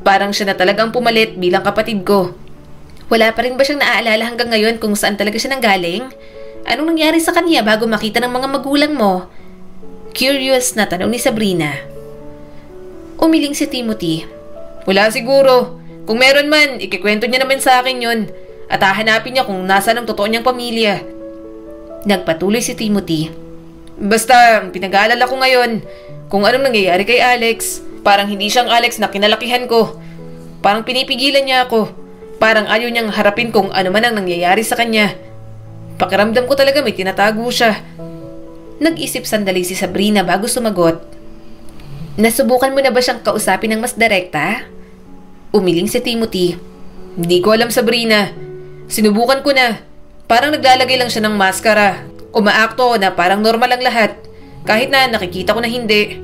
parang siya na talagang pumalit bilang kapatid ko. Wala pa rin ba siyang naaalala hanggang ngayon kung saan talaga siya nanggaling? Anong nangyari sa kanya bago makita ng mga magulang mo? Curious na tanong ni Sabrina. Umiling si Timothy. Wala siguro. Kung meron man, ikikwento niya naman sa akin yun. At hahanapin niya kung nasaan ang totoo niyang pamilya. Nagpatuloy si Timothy. Basta, ang pinag-aalala ko ngayon, kung anong nangyayari kay Alex. Parang hindi siyang Alex na kinalakihan ko. Parang pinipigilan niya ako. Parang ayaw niyang harapin kung ano man ang nangyayari sa kanya. Pakiramdam ko talaga may tinatago siya. Nag-isip sandali si Sabrina bago sumagot. Nasubukan mo na ba siyang kausapin ng mas direkta? Umiling si Timothy. Hindi ko alam, Sabrina. Sinubukan ko na. Parang naglalagay lang siya ng maskara. Umaakto na parang normal ang lahat. Kahit na nakikita ko na hindi.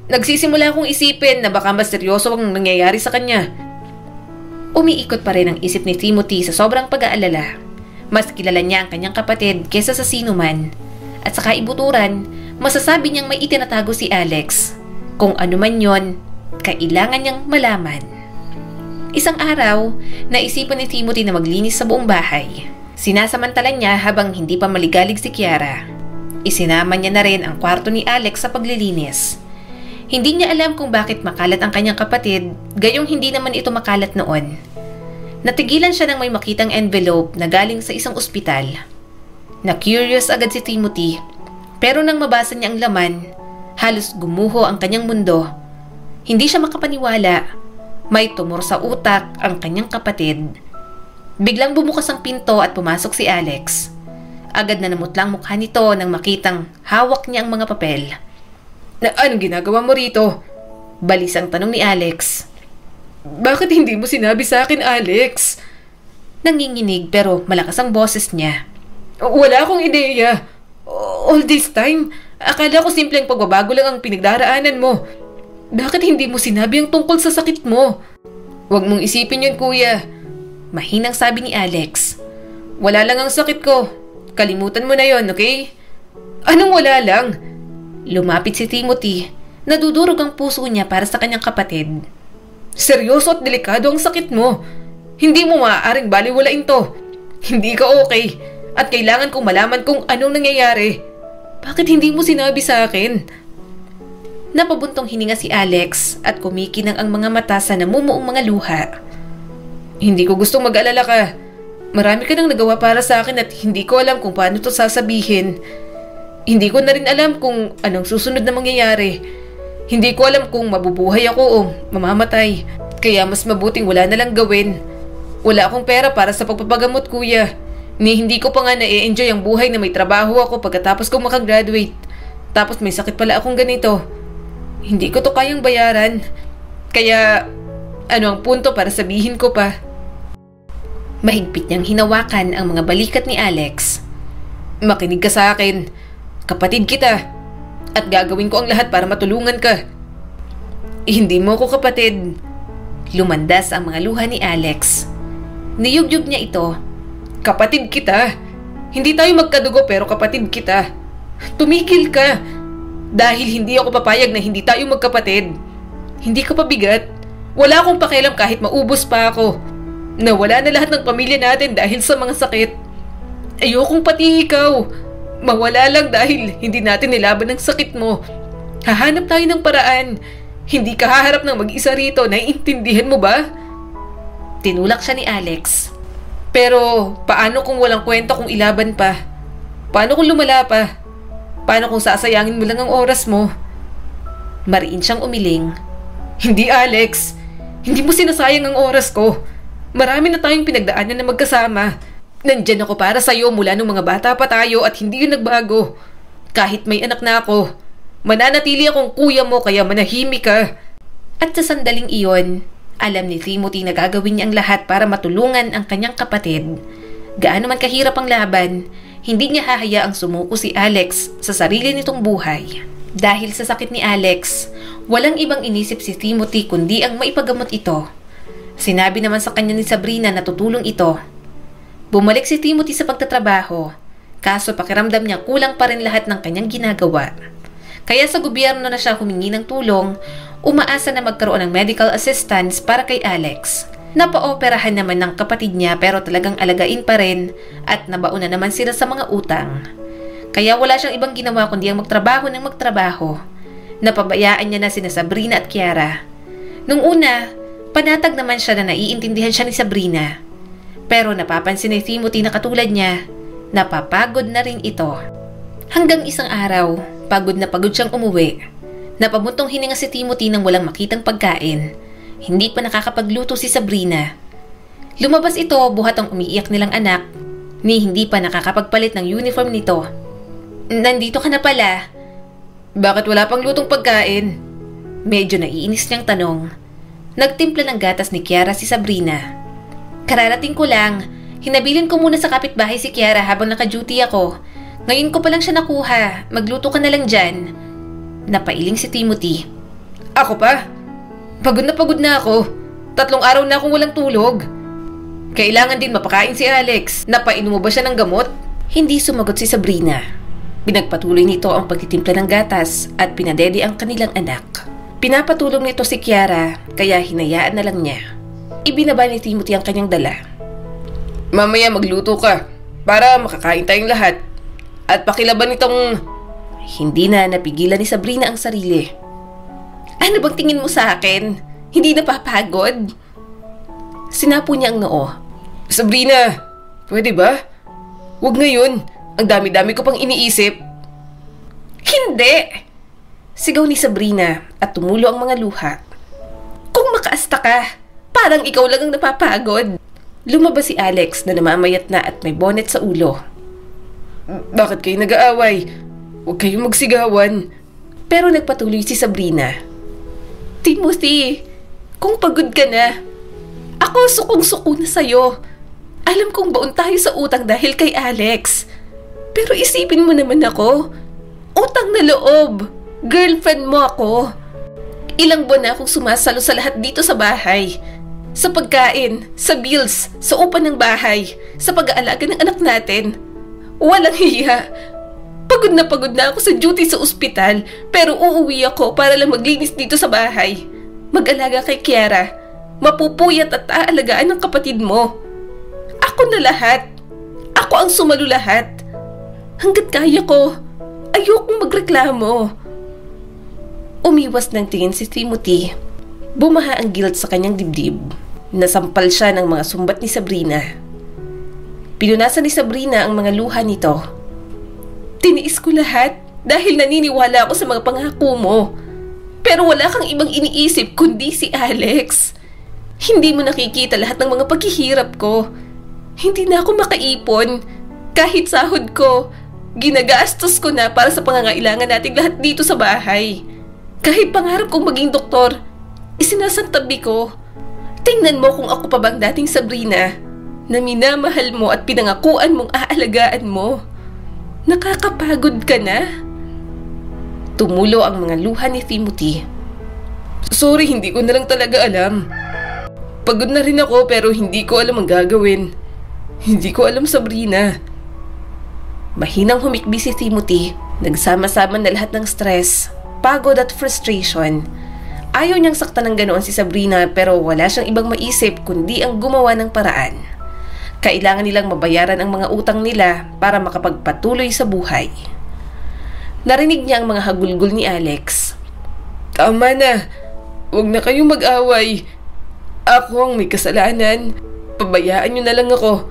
Nagsisimula akong isipin na baka mas seryoso ang nangyayari sa kanya. Umiikot pa rin ang isip ni Timothy sa sobrang pag-aalala. Mas kilala niya ang kanyang kapatid kesa sa sino man. At sa kaibuturan, masasabi niyang may itinatago si Alex. Kung ano man yon, kailangan niyang malaman. Isang araw, naisipan ni Timothy na maglinis sa buong bahay. Sinasamantalan niya habang hindi pa maligalig si Kiara. Isinama niya na rin ang kwarto ni Alex sa paglilinis. Hindi niya alam kung bakit makalat ang kanyang kapatid, gayong hindi naman ito makalat noon. Natigilan siya nang may makitang envelope na galing sa isang ospital. Na-curious agad si Timothy, pero nang mabasa niya ang laman, halos gumuho ang kanyang mundo. Hindi siya makapaniwala. May tumor sa utak ang kanyang kapatid. Biglang bumukas ang pinto at pumasok si Alex. Agad na namutlang mukha nito nang makitang hawak niya ang mga papel. Anong ginagawa mo rito? Balisang tanong ni Alex. Bakit hindi mo sinabi sa akin, Alex? Nanginginig pero malakas ang boses niya. Wala akong ideya. All this time, akala ko simpleng pagbabago lang ang pinagdaraanan mo. Bakit hindi mo sinabi ang tungkol sa sakit mo? Huwag mong isipin yun, kuya. Mahinang sabi ni Alex. Wala lang ang sakit ko. Kalimutan mo na yon, okay? Anong wala lang? Lumapit si Timothy. Nadudurog ang puso niya para sa kanyang kapatid. Seryoso at delikado ang sakit mo. Hindi mo maaaring baliwalain to. Hindi ka okay. At kailangan kong malaman kung anong nangyayari. Bakit hindi mo sinabi sa akin? Napabuntong hininga si Alex at kumikinang ang mga mata sa namumuong mga luha. Hindi ko gustong mag-alala ka. Marami ka nang nagawa para sa akin at hindi ko alam kung paano to sasabihin. Hindi ko na rin alam kung anong susunod na mangyayari. Hindi ko alam kung mabubuhay ako o mamamatay. Kaya mas mabuting wala na lang gawin. Wala akong pera para sa pagpapagamot, kuya. Hindi ko pa nga na-enjoy ang buhay na may trabaho ako pagkatapos kong makagraduate. Tapos may sakit pala akong ganito. Hindi ko to kayang bayaran. Kaya, ano ang punto para sabihin ko pa? Mahigpit niyang hinawakan ang mga balikat ni Alex. Makinig ka sa akin. Kapatid kita. At gagawin ko ang lahat para matulungan ka. Hindi mo ko kapatid. Lumandas ang mga luha ni Alex. Niyugyug niya ito. Kapatid kita. Hindi tayo magkadugo pero kapatid kita. Tumigil ka. Dahil hindi ako papayag na hindi tayo magkapatid. Hindi ka pabigat. Wala akong pakialam kahit maubos pa ako. Nawala na lahat ng pamilya natin dahil sa mga sakit. Ayokong pati ikaw. Mawala lang dahil hindi natin nilaban ang sakit mo. Hahanap tayo ng paraan. Hindi ka haharap ng mag-isa rito. Naiintindihan mo ba? Tinulak siya ni Alex. Pero paano kung walang kwenta kung ilaban pa? Paano kung lumala pa? Paano kung sasayangin mo lang ang oras mo? Mariin siyang umiling. Hindi, Alex. Hindi mo sinasayang ang oras ko. Marami na tayong pinagdaanan na magkasama. Nandyan ako para sa'yo mula nung mga bata pa tayo at hindi yun nagbago. Kahit may anak na ako, mananatili akong kuya mo kaya manahimik ka. At sa sandaling iyon, alam ni Timothy na gagawin niya ang lahat para matulungan ang kanyang kapatid. Gaano man kahirap ang laban, hindi niya hahayaang sumuko si Alex sa sarili nitong buhay. Dahil sa sakit ni Alex, walang ibang inisip si Timothy kundi ang maipagamot ito. Sinabi naman sa kanya ni Sabrina na tutulong ito. Bumalik si Timothy sa pagtatrabaho, kaso pakiramdam niya kulang pa rin lahat ng kanyang ginagawa. Kaya sa gobyerno na siya humingi ng tulong, umaasa na magkaroon ng medical assistance para kay Alex. Napaoperahan naman ng kapatid niya pero talagang alagain pa rin at nabauna naman sila sa mga utang. Kaya wala siyang ibang ginawa kundi ang magtrabaho ng magtrabaho. Napabayaan niya na sina Sabrina at Kiara. Nung una, panatag naman siya na naiintindihan siya ni Sabrina. Pero napapansin ni Timothy na katulad niya, napapagod na rin ito. Hanggang isang araw, pagod na pagod siyang umuwi. Napabuntong hininga si Timothy nang walang makitang pagkain. Hindi pa nakakapagluto si Sabrina. Lumabas ito buhat ang umiiyak nilang anak, ni hindi pa nakakapagpalit ng uniform nito. Nandito ka na pala. Bakit wala pang lutong pagkain? Medyo naiinis niyang tanong. Nagtimpla ng gatas ni Kiara si Sabrina. Kararating ko lang. Hinabilin ko muna sa kapitbahay si Kiara habang naka-duty ako. Ngayon ko pa lang siya nakuha. Magluto ka na lang dyan. Napailing si Timothy. Ako pa? Pagod na ako. 3 araw na akong walang tulog. Kailangan din mapakain si Alex. Napainom mo ba siya ng gamot? Hindi sumagot si Sabrina. Pinagpatuloy nito ang pagtitimpla ng gatas at pinadede ang kanilang anak. Pinapatulong nito si Kiara kaya hinayaan na lang niya. Ibinaba ni Timothy ang kanyang dala. Mamaya magluto ka para makakain tayong lahat. At pakilaban itong... Hindi na napigilan ni Sabrina ang sarili. Ano bang tingin mo sa akin? Hindi napapagod? Sinapo niya ang noo. Sabrina, pwede ba? Huwag ngayon. Ang dami-dami ko pang iniisip. Hindi! Sigaw ni Sabrina at tumulo ang mga luha. Kung makaasta ka, parang ikaw lang ang napapagod. Lumabas si Alex na namamayat na at may bonnet sa ulo. Bakit kayo nag-aaway? Huwag kayong magsigawan. Pero nagpatuloy si Sabrina. Timothy, kung pagod ka na, ako sukong-suko na sa'yo. Alam kong baon tayo sa utang dahil kay Alex. Pero isipin mo naman ako. Utang na loob. Girlfriend mo ako. Ilang buwan na akong sumasalo sa lahat dito sa bahay. Sa pagkain, sa bills, sa upa ng bahay, sa pag-aalaga ng anak natin. Walang hiya. Pagod na ako sa duty sa ospital, pero uuwi ako para lang maglinis dito sa bahay. Mag-alaga kay Kiara. Mapupuyat at aalagaan ng kapatid mo. Ako na lahat. Ako ang sumalo lahat. Hanggat kaya ko, ayokong magreklamo. Umiwas ng tingin si Timothy. Bumaha ang guilt sa kanyang dibdib. Nasampal siya ng mga sumbat ni Sabrina. Pinunasan ni Sabrina ang mga luha nito. Tiniis ko lahat dahil naniniwala ako sa mga pangako mo. Pero wala kang ibang iniisip kundi si Alex. Hindi mo nakikita lahat ng mga paghihirap ko. Hindi na ako makaipon. Kahit sahod ko, ginagastos ko na para sa pangangailangan nating lahat dito sa bahay. Kahit pangarap kong maging doktor, isinasantabi ko. Tingnan mo kung ako pa bang dating Sabrina na minamahal mo at pinangakuan mong aalagaan mo. Nakakapagod ka na? Tumulo ang mga luha ni Timothy. Sorry, hindi ko na lang talaga alam. Pagod na rin ako pero hindi ko alam ang gagawin. Hindi ko alam, Sabrina. Mahinang humikbi si Timothy. Nagsama-sama na lahat ng stress, pagod at frustration. Ayaw niyang saktan ng ganoon si Sabrina pero wala siyang ibang maisip kundi ang gumawa ng paraan. Kailangan nilang mabayaran ang mga utang nila para makapagpatuloy sa buhay. Narinig niya ang mga hagulgol ni Alex. Tama na. Huwag na kayong mag-away. Ako ang may kasalanan. Pabayaan niyo na lang ako.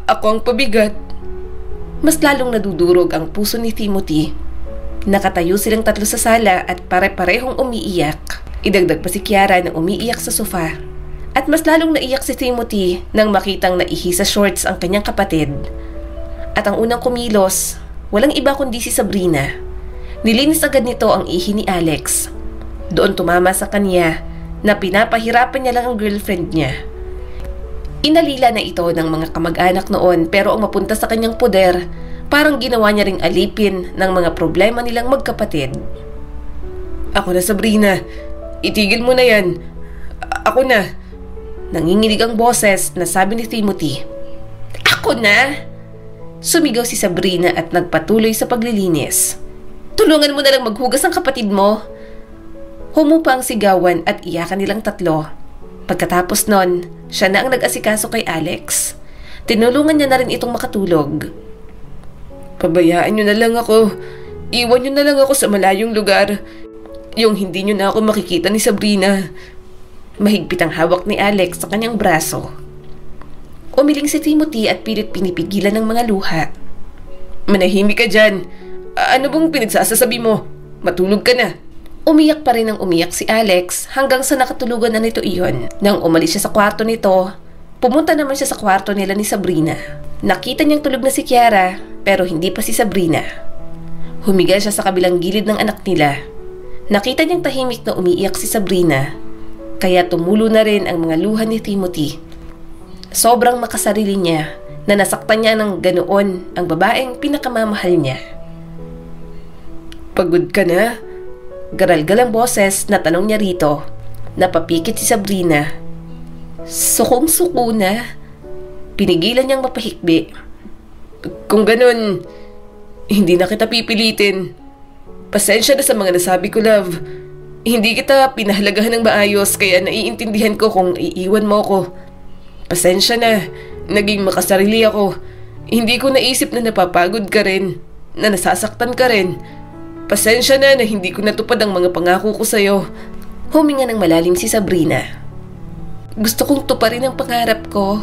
Ako ang pabigat. Mas lalong nadudurog ang puso ni Timothy. Nakatayo silang tatlo sa sala at pare-parehong umiiyak. Idagdag pa si Kiara na umiiyak sa sofa. At mas lalong naiyak si Timothy nang makitang naihi sa shorts ang kanyang kapatid. At ang unang kumilos, walang iba kundi si Sabrina. Nilinis agad nito ang ihi ni Alex. Doon tumama sa kanya na pinapahirapan niya lang ang girlfriend niya. Inalila na ito ng mga kamag-anak noon pero ang mapunta sa kanyang poder, parang ginawa niya ring alipin ng mga problema nilang magkapatid. Ako na, Sabrina. Itigil mo na yan. Ako na. Nanginginig ang boses na sabi ni Timothy. Ako na? Sumigaw si Sabrina at nagpatuloy sa paglilinis. Tulungan mo na lang maghugas ang kapatid mo. Humupa ang sigawan at iyakan nilang tatlo. Pagkatapos nun, siya na ang nag-asikaso kay Alex. Tinulungan niya na rin itong makatulog. Pabayaan nyo na lang ako. Iwan nyo na lang ako sa malayong lugar. Yung hindi nyo na ako makikita ni Sabrina. Mahigpit ang hawak ni Alex sa kanyang braso. Umiling si Timothy at pilit pinipigilan ng mga luha. Manahimik ka dyan. Ano bang pinagsasasabi mo? Matulog ka na. Umiyak pa rin ang umiyak si Alex hanggang sa nakatulugan na nito iyon. Nang umalis siya sa kwarto nito, pumunta naman siya sa kwarto nila ni Sabrina. Nakita niyang tulog na si Kiara pero hindi pa si Sabrina. Humiga siya sa kabilang gilid ng anak nila. Nakita niyang tahimik na umiiyak si Sabrina, kaya tumulo na rin ang mga luha ni Timothy. Sobrang makasarili niya na nasaktan niya ng ganoon ang babaeng pinakamamahal niya. Pagod ka na? Garalgal ang boses na tanong niya rito. Napapikit si Sabrina. Sukong-suko na. Pinigilan niyang mapahikbi. Kung ganun, hindi na kita pipilitin. Pasensya na sa mga nasabi ko, love. Hindi kita pinahalagahan ng maayos kaya naiintindihan ko kung iiwan mo ko. Pasensya na, naging makasarili ako. Hindi ko naisip na napapagod ka rin, na nasasaktan ka rin. Pasensya na hindi ko natupad ang mga pangako ko sa'yo. Huminga ng malalim si Sabrina. Gusto kong tuparin ang pangarap ko.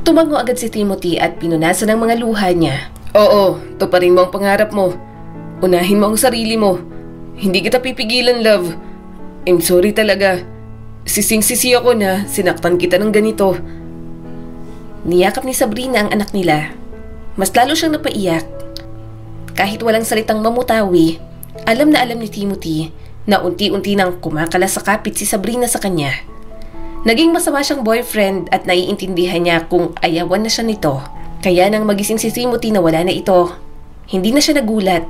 Tumango agad si Timothy at pinunasan ang mga luha niya. Oo, tuparin mo ang pangarap mo. Unahin mo ang sarili mo. Hindi kita pipigilan, love. I'm sorry talaga. Sising-sisi ako na sinaktan kita ng ganito. Niyakap ni Sabrina ang anak nila. Mas lalo siyang napaiyak. Kahit walang salitang mamutawi, alam na alam ni Timothy na unti-unti nang kumakalas sa kapit si Sabrina sa kanya. Naging masama siyang boyfriend at naiintindihan niya kung ayawan na siya nito. Kaya nang magising si Timothy na wala na ito, hindi na siya nagulat.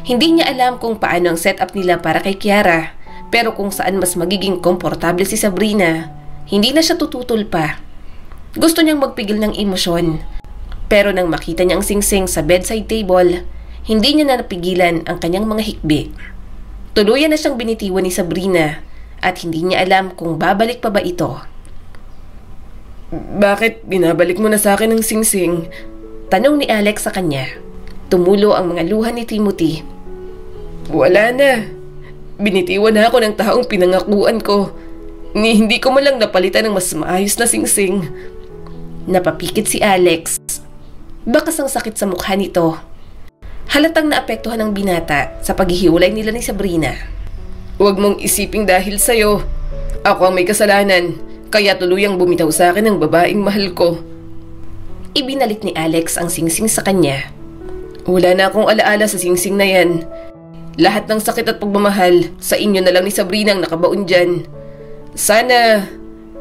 Hindi niya alam kung paano ang setup nila para kay Kiara, pero kung saan mas magiging komportable si Sabrina, hindi na siya tututol pa. Gusto niyang magpigil ng emosyon. Pero nang makita niya ang singsing sa bedside table, hindi niya na napigilan ang kanyang mga hikbi. Tuluyan na siyang binitiwan ni Sabrina at hindi niya alam kung babalik pa ba ito. Bakit binabalik mo na sa akin ang singsing? Tanong ni Alex sa kanya. Tumulo ang mga luha ni Timothy. Wala na. Binitiwan na ako ng taong pinangakuan ko. Hindi ko man lang napalitan ng mas maayos na singsing. Napapikit si Alex. Bakas ang sakit sa mukha nito. Halatang naapektuhan ng binata sa paghihiwalay nila ni Sabrina. Huwag mong isiping dahil sa'yo. Ako ang may kasalanan, kaya tuluyang bumitaw sa akin ang babaeng mahal ko. Ibinalik ni Alex ang singsing sa kanya. Wala na akong alaala sa singsing na yan. Lahat ng sakit at pagmamahal sa inyo na lang ni Sabrina ang nakabaon dyan. Sana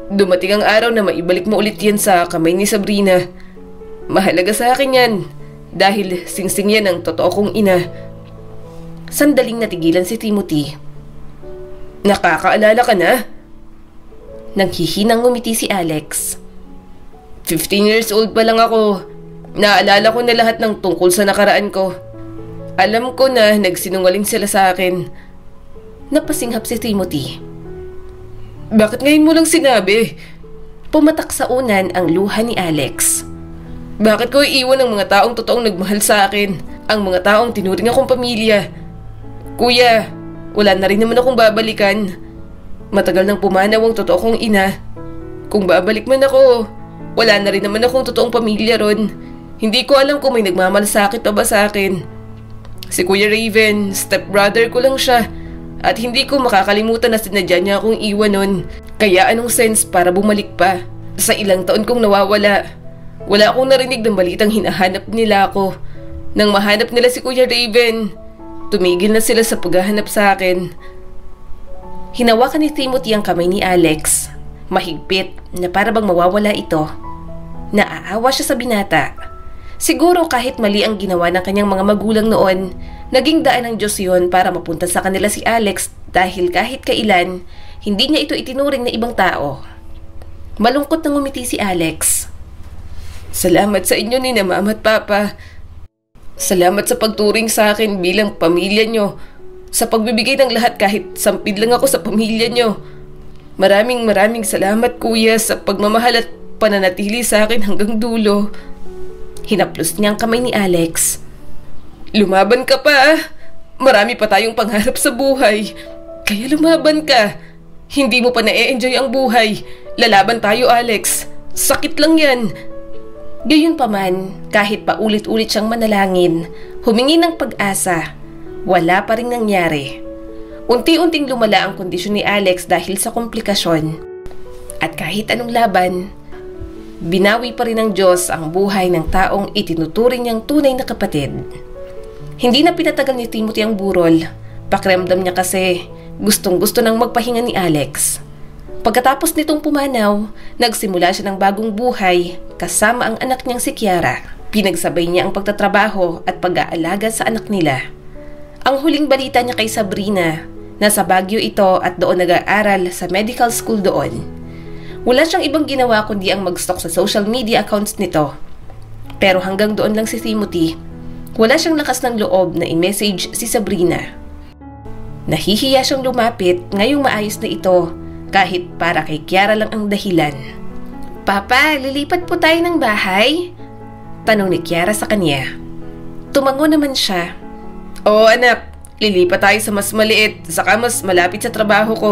dumating ang araw na maibalik mo ulit yan sa kamay ni Sabrina. Mahalaga sa akin yan dahil singsing yan ang totoo kong ina. Sandaling natigilan si Timothy. Nakakaalala ka na? Nanghihinang ngumiti si Alex. 15 years old pa lang ako. Naalala ko na lahat ng tungkol sa nakaraan ko. Alam ko na nagsinungaling sila sa akin. Napasinghap si Timothy. Bakit ngayon mo lang sinabi? Pumatak sa unan ang luha ni Alex. Bakit ko iiwan ang mga taong totoong nagmahal sa akin? Ang mga taong tinuring akong pamilya? Kuya, wala na rin naman akong babalikan. Matagal nang pumanaw ang totoo kong ina. Kung babalik man ako, wala na rin naman akong totoong pamilya ron. Hindi ko alam kung may nagmamalasakit pa ba sa akin. Si Kuya Raven, stepbrother ko lang siya. At hindi ko makakalimutan na sinadya niya akong iwan nun. Kaya anong sense para bumalik pa? Sa ilang taon kong nawawala. Wala akong narinig ng balitang hinahanap nila ako. Nang mahanap nila si Kuya Raven, tumigil na sila sa paghahanap sa akin. Hinawakan ni Timothy ang kamay ni Alex. Mahigpit na para bang mawawala ito. Naaawa siya sa binata. Siguro kahit mali ang ginawa ng kanyang mga magulang noon, naging daan ng Diyos yun para mapunta sa kanila si Alex dahil kahit kailan, hindi niya ito itinuring na ibang tao. Malungkot na ngumiti si Alex. Salamat sa inyo ni na Mama at Papa. Salamat sa pagturing sa akin bilang pamilya nyo. Sa pagbibigay ng lahat kahit sampid lang ako sa pamilya nyo. Maraming salamat kuya sa pagmamahal at pananatili sa akin hanggang dulo. Hinaplos niya ang kamay ni Alex. Lumaban ka pa. Marami pa tayong pangarap sa buhay. Kaya lumaban ka. Hindi mo pa na-enjoy ang buhay. Lalaban tayo, Alex. Sakit lang yan. Gayunpaman, kahit paulit-ulit siyang manalangin, humingi ng pag-asa, wala pa rin nangyari. Unti-unting lumala ang kondisyon ni Alex dahil sa komplikasyon. At kahit anong laban, binawi pa rin ng Diyos ang buhay ng taong itinuturing niyang tunay na kapatid. Hindi na pinatagal ni Timothy ang burol. Pakiramdam niya kasi gustong-gusto nang magpahinga ni Alex. Pagkatapos nitong pumanaw, nagsimula siya ng bagong buhay kasama ang anak niyang si Kiara. Pinagsabay niya ang pagtatrabaho at pag-aalaga sa anak nila. Ang huling balita niya kay Sabrina, nasa Baguio ito at doon nag-aaral sa medical school doon. Wala siyang ibang ginawa kundi ang mag-stalk sa social media accounts nito. Pero hanggang doon lang si Timothy, wala siyang lakas ng loob na i-message si Sabrina. Nahihiya siyang lumapit ngayong maayos na ito kahit para kay Kiara lang ang dahilan. Papa, lilipat po tayo ng bahay? Tanong ni Kiara sa kanya. Tumango naman siya. Oo anak, lilipat tayo sa mas maliit, saka mas malapit sa trabaho ko.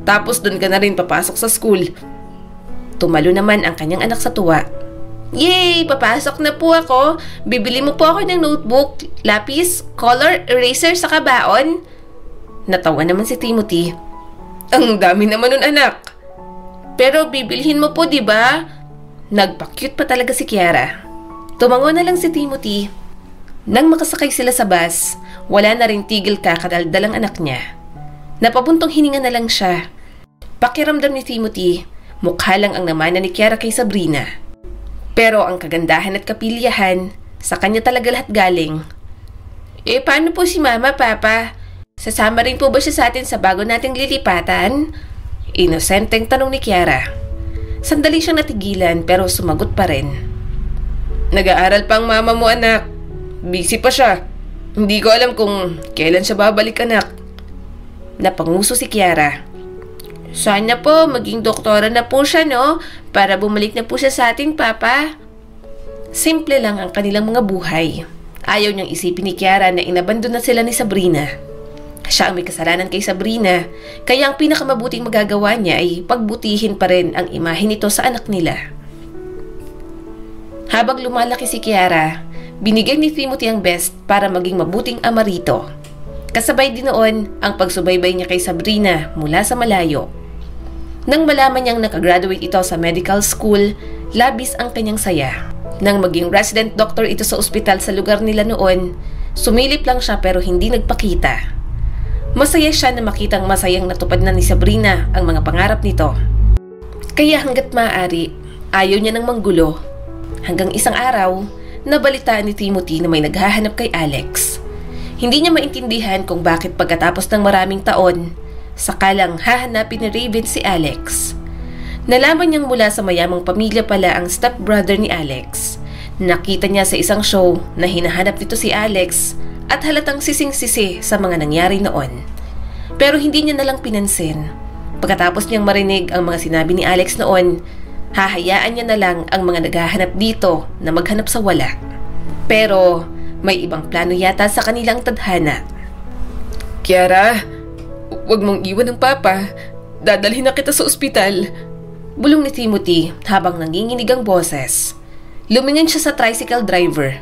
Tapos doon ka na rin papasok sa school. Tumalo naman ang kanyang anak sa tuwa. Yay! Papasok na po ako. Bibili mo po ako ng notebook, lapis, color, eraser, saka baon. Natawa naman si Timothy. Ang dami naman nun anak. Pero bibilhin mo po, di ba? Nagpa-cute pa talaga si Kiara. Tumango na lang si Timothy. Nang makasakay sila sa bus, wala na rin tigil kakadaldal ang anak niya. Napabuntong hininga na lang siya. Pakiramdam ni Timothy, mukha lang ang namana ni Kiara kay Sabrina. Pero ang kagandahan at kapilyahan, sa kanya talaga lahat galing. Paano po si Mama, Papa? Sasama rin po ba siya sa atin sa bago nating lilipatan? Inosenteng tanong ni Kiara. Sandali siyang natigilan pero sumagot pa rin. Nag-aaral pa ang mama mo anak. Busy pa siya. Hindi ko alam kung kailan siya babalik anak. Napanguso si Kiara. Sana po maging doktora na po siya no? Para bumalik na po siya sa ating Papa. Simple lang ang kanilang mga buhay. Ayaw niyang isipin ni Kiara na inabandon na sila ni Sabrina. Siya ang may kasalanan kay Sabrina, kaya ang pinakamabuting magagawa niya ay pagbutihin pa rin ang imahe nito sa anak nila. Habang lumalaki si Kiara, binigay ni Timothy ang best para maging mabuting ama rito. Kasabay din noon ang pagsubaybay niya kay Sabrina mula sa malayo. Nang malaman niyang nakagraduate ito sa medical school, labis ang kanyang saya. Nang maging resident doctor ito sa ospital sa lugar nila noon, sumilip lang siya pero hindi nagpakita. Masaya siya na makitang masayang natupad na ni Sabrina ang mga pangarap nito. Kaya hanggat maaari, ayaw niya ng manggulo. Hanggang isang araw, nabalitaan ni Timothy na may naghahanap kay Alex. Hindi niya maintindihan kung bakit pagkatapos ng maraming taon, sakalang hahanapin ni Raven si Alex. Nalaman niyang mula sa mayamang pamilya pala ang stepbrother ni Alex. Nakita niya sa isang show na hinahanap nito si Alex at halatang sising-sisi sa mga nangyari noon. Pero hindi niya nalang pinansin. Pagkatapos niyang marinig ang mga sinabi ni Alex noon, hahayaan niya na lang ang mga naghahanap dito na maghanap sa wala. Pero may ibang plano yata sa kanilang tadhana. Kiara, huwag mong iwan ng Papa. Dadalhin na kita sa ospital. Bulong ni Timothy habang nanginginig ang boses. Lumingin siya sa tricycle driver.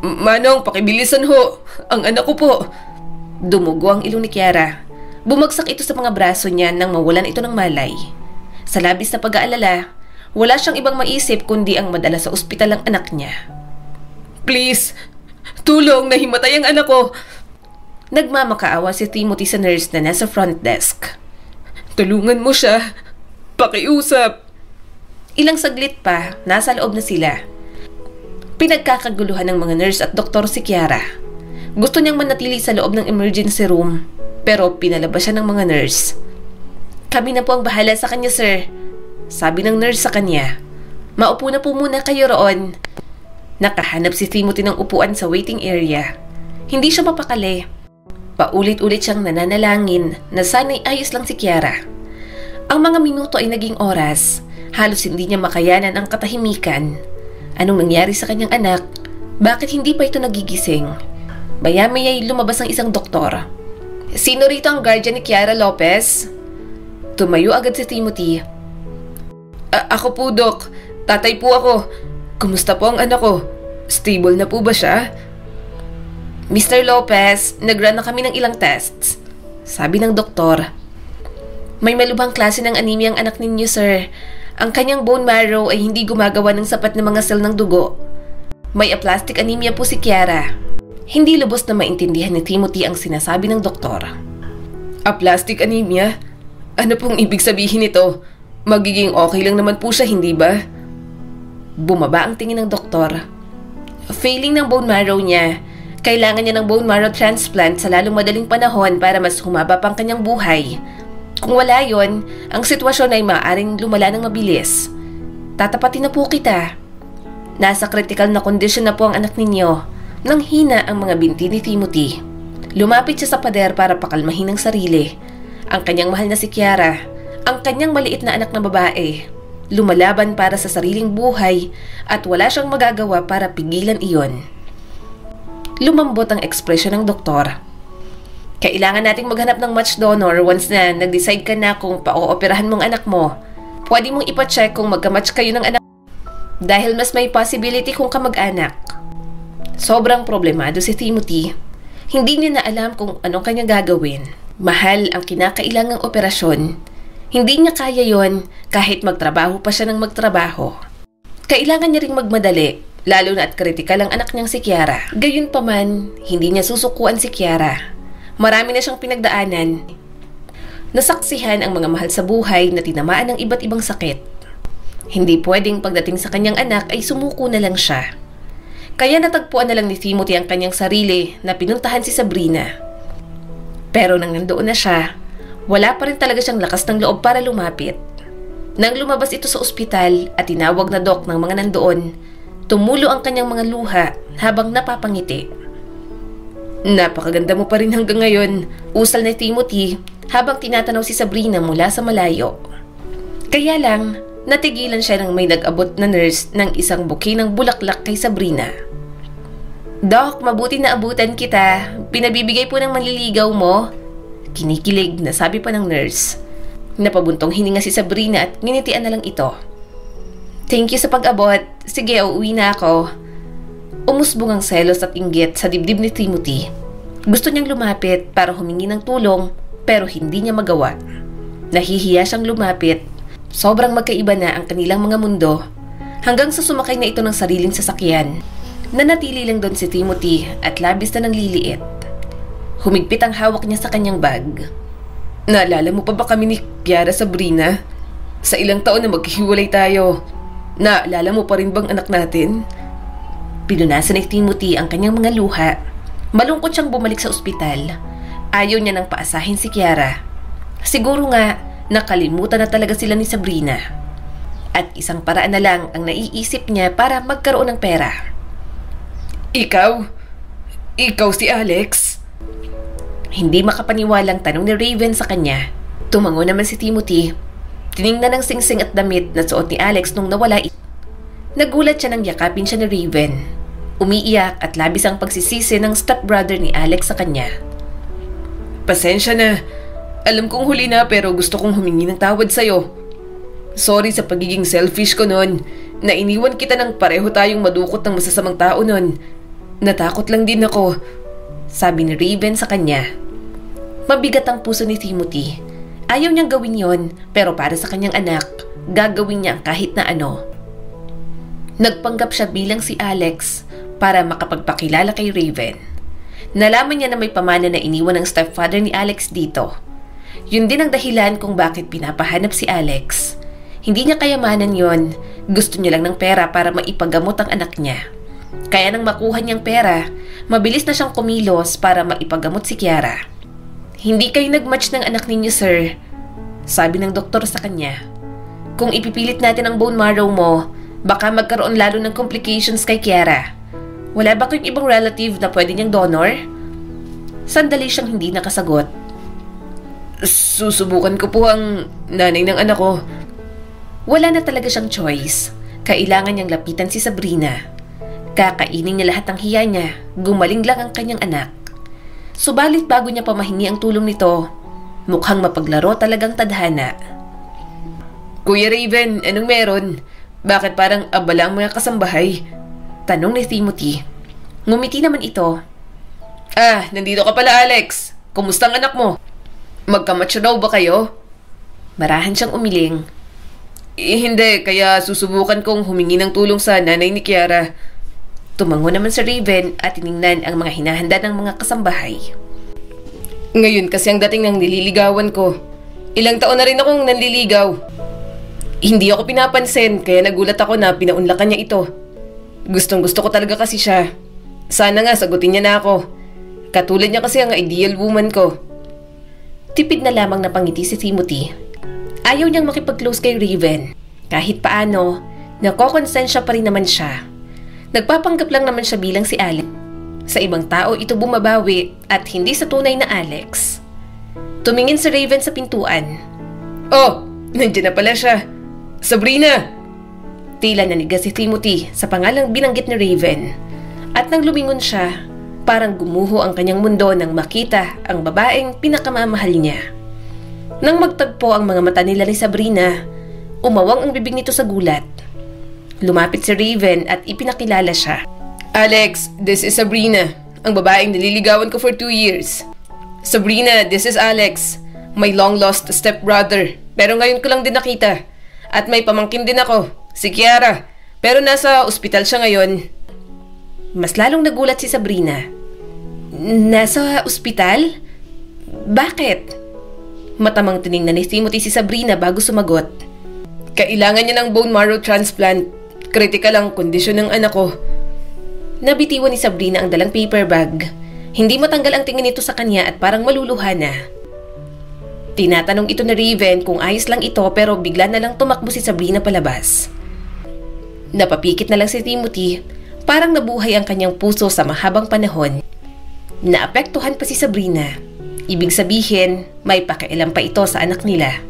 Manong, pakibilisan ho. Ang anak ko po. Dumugo ang ilong ni Kiara. Bumagsak ito sa mga braso niya nang mawalan ito ng malay. Sa labis na pag-aalala, wala siyang ibang maisip kundi ang madala sa ospital ang anak niya. Please, tulong, nahimatay ang anak ko. Nagmamakaawa si Timothy sa nurse na nasa front desk. Tulungan mo siya. Pakiusap. Ilang saglit pa, nasa loob na sila. Pinagkakaguluhan ng mga nurse at doktor si Kiara. Gusto niyang manatili sa loob ng emergency room, pero pinalabas siya ng mga nurse. Kami na po ang bahala sa kanya, sir. Sabi ng nurse sa kanya. Maupo na po muna kayo roon. Nakahanap si Timothy ng upuan sa waiting area. Hindi siya mapakali. Paulit-ulit siyang nananalangin na sana'y ayos lang si Kiara. Ang mga minuto ay naging oras. Halos hindi niya makayanan ang katahimikan. Anong nangyari sa kanyang anak? Bakit hindi pa ito nagigising? Maya-maya'y lumabas ang isang doktor. "Sino rito ang guardian ni Kiara Lopez?" Tumayo agad si Timothy. Ako po, Doc. Tatay po ako. Kumusta po ang anak ko? Stable na po ba siya?" "Mr. Lopez, nag-run na kami ng ilang tests," sabi ng doktor. "May malubhang klase ng anemia ang anak ninyo, sir. Ang kanyang bone marrow ay hindi gumagawa ng sapat na mga sel ng dugo. May aplastic anemia po si Kiara." Hindi lubos na maintindihan ni Timothy ang sinasabi ng doktor. Aplastic anemia? Ano pong ibig sabihin nito? Magiging okay lang naman po siya, hindi ba? Bumaba ang tingin ng doktor. "Failing ng bone marrow niya. Kailangan niya ng bone marrow transplant sa lalong madaling panahon para mas humaba pang kanyang buhay. Kung wala yon, ang sitwasyon ay maaaring lumala ng mabilis. Tatapatin na po kita. Nasa critical na kondisyon na po ang anak ninyo." Nang hina ang mga binti ni Timothy. Lumapit siya sa pader para pakalmahin ang sarili. Ang kanyang mahal na si Kiara, ang kanyang maliit na anak na babae, lumalaban para sa sariling buhay at wala siyang magagawa para pigilan iyon. Lumambot ang ekspresyon ng doktor. "Kailangan nating maghanap ng match donor once na nag-decide ka na kung pa-ooperahan mong anak mo. Pwede mong ipacheck kung magka-match kayo ng anak dahil mas may possibility kung kamag-anak." Sobrang problemado si Timothy. Hindi niya na alam kung anong kanya gagawin. Mahal ang kinakailangang operasyon. Hindi niya kaya yon kahit magtrabaho pa siya ng magtrabaho. Kailangan niya ring magmadali, lalo na at kritikal ang anak niyang si Kiara. Gayunpaman, hindi niya susukuan si Kiara. Marami na siyang pinagdaanan. Nasaksihan ang mga mahal sa buhay na tinamaan ng iba't ibang sakit. Hindi pwedeng pagdating sa kanyang anak ay sumuko na lang siya. Kaya natagpuan na lang ni Timothy ang kanyang sarili na pinuntahan si Sabrina. Pero nang nandoon na siya, wala pa rin talaga siyang lakas ng loob para lumapit. Nang lumabas ito sa ospital at tinawag na doc ng mga nandoon, tumulo ang kanyang mga luha habang napapangiti. "Napakaganda mo pa rin hanggang ngayon," usal ni Timothy habang tinatanaw si Sabrina mula sa malayo. Kaya lang, natigilan siya nang may nag-abot na nurse ng isang bouquet ng bulaklak kay Sabrina. "Doc, mabuti na abutan kita. Pinabibigay po ng manliligaw mo." Kinikilig na sabi pa ng nurse. Napabuntong hininga si Sabrina at nginitian na lang ito. "Thank you sa pag-abot. Sige, uuwi na ako." Umusbong ang selos at inggit sa dibdib ni Timothy. Gusto niyang lumapit para humingi ng tulong pero hindi niya magawa. Nahihiya siyang lumapit. Sobrang magkaiba na ang kanilang mga mundo hanggang sa sumakay na ito ng sariling sasakyan. Nanatili lang doon si Timothy at labis na nang liliit. Humigpit ang hawak niya sa kanyang bag. "Naalala mo pa ba kami ni Kiara, Sabrina? Sa ilang taon na maghihiwalay tayo. Naalala mo pa rin bang anak natin?" Pinunasan ni Timothy ang kanyang mga luha. Malungkot siyang bumalik sa ospital. Ayaw niya nang paasahin si Kiara. Siguro nga, nakalimutan na talaga sila ni Sabrina. At isang paraan na lang ang naiisip niya para magkaroon ng pera. Ikaw? Ikaw si Alex?" Hindi makapaniwalang tanong ni Raven sa kanya. Tumango naman si Timothy. Tiningnan ng singsing at damit na suot ni Alex nung nawala ito. Nagulat siya nang yakapin siya ni Raven. Umiiyak at labis ang pagsisisi ng stepbrother ni Alex sa kanya. "Pasensya na. Alam kong huli na pero gusto kong humingi ng tawad sa'yo. Sorry sa pagiging selfish ko noon. Nainiwan kita nang pareho tayong madukot ng masasamang tao noon. Natakot lang din ako," sabi ni Raven sa kanya. Mabigat ang puso ni Timothy. Ayaw niyang gawin yon, pero para sa kanyang anak, gagawin niya kahit na ano. Nagpanggap siya bilang si Alex para makapagpakilala kay Raven. Nalaman niya na may pamana na iniwan ng stepfather ni Alex dito. Yun din ang dahilan kung bakit pinapahanap si Alex. Hindi niya kayamanan yon, gusto niya lang ng pera para maipagamot ang anak niya. Kaya nang makuha niyang pera, mabilis na siyang kumilos para maipagamot si Kiara. "Hindi kayo nag-match ng anak ninyo, sir," sabi ng doktor sa kanya. "Kung ipipilit natin ang bone marrow mo, baka magkaroon lalo ng complications kay Kiara. Wala ba kayong ibang relative na pwede niyang donor?" Sandali siyang hindi nakasagot. "Susubukan ko po ang nanay ng anak ko." Wala na talaga siyang choice. Kailangan niyang lapitan si Sabrina. Kakainin niya lahat ng hiya niya, gumaling lang ang kanyang anak. Subalit bago niya pamahingi ang tulong nito, mukhang mapaglaro talagang tadhana. Kuya Raven, anong meron? Bakit parang abala ang mga kasambahay? Tanong ni Timothy. Ngumiti naman ito. Nandito ka pala, Alex. Kumusta ang anak mo? Magkamatsyo daw ba kayo? Marahan siyang umiling. Hindi, kaya susubukan kong humingi ng tulong sa nanay ni Kiara. Tumango naman si Raven at tiningnan ang mga hinahanda ng mga kasambahay. Ngayon kasi ang dating ng nililigawan ko. Ilang taon na rin akong nanliligaw. Hindi ako pinapansin kaya nagulat ako na pinaunlakan niya ito. Gustong gusto ko talaga kasi siya. Sana nga sagutin niya na ako. Katulad niya kasi ang ideal woman ko. Tipid na lamang napangiti si Timothy. Ayaw niyang makipag-close kay Raven. Kahit paano, nakokonsensya pa rin naman siya. Nagpapanggap lang naman siya bilang si Alex. Sa ibang tao ito bumabawi at hindi sa tunay na Alex. Tumingin si Raven sa pintuan. Oh, nandiyan na pala siya. Sabrina! Tila nanigas si Timothy sa pangalang binanggit ni Raven. At nang lumingon siya, parang gumuho ang kanyang mundo nang makita ang babaeng pinakamamahal niya. Nang magtagpo ang mga mata nila ni Sabrina, umawang ang bibig nito sa gulat. Lumapit si Raven at ipinakilala siya. Alex, this is Sabrina, ang babaeng nililigawan ko for 2 years. Sabrina, this is Alex, my long-lost stepbrother. Pero ngayon ko lang din nakita. At may pamangkin din ako, si Kiara. Pero nasa ospital siya ngayon. Mas lalong nagulat si Sabrina. Nasa ospital? Bakit? Matamang tiningnan ni Timothy si Sabrina bago sumagot. Kailangan niya ng bone marrow transplant. Critical ang kondisyon ng anak ko. Nabitiwan ni Sabrina ang dalang paper bag. Hindi matanggal ang tingin nito sa kanya at parang maluluha na. Tinatanong ito ni Raven kung ayos lang ito pero bigla na lang tumakbo si Sabrina palabas. Napapikit na lang si Timothy. Parang nabuhay ang kanyang puso sa mahabang panahon. Naapektuhan pa si Sabrina. Ibig sabihin, may pakialam pa ito sa anak nila.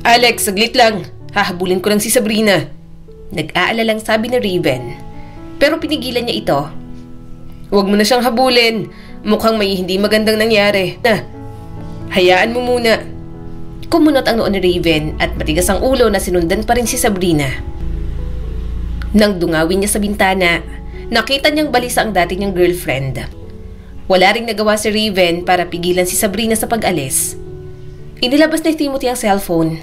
Alex, saglit lang. Hahabulin ko lang si Sabrina. Nag-aalalang sabi ni Raven. Pero pinigilan niya ito. Huwag mo na siyang habulin. Mukhang may hindi magandang nangyari. Hayaan mo muna. Kumunot ang noo ni Raven at matigas ang ulo na sinundan pa rin si Sabrina. Nang dungawin niya sa bintana, nakita niyang balisa ang dati niyang girlfriend. Wala ring nagawa si Raven para pigilan si Sabrina sa pag-alis. Inilabas ni Timothy ang cellphone.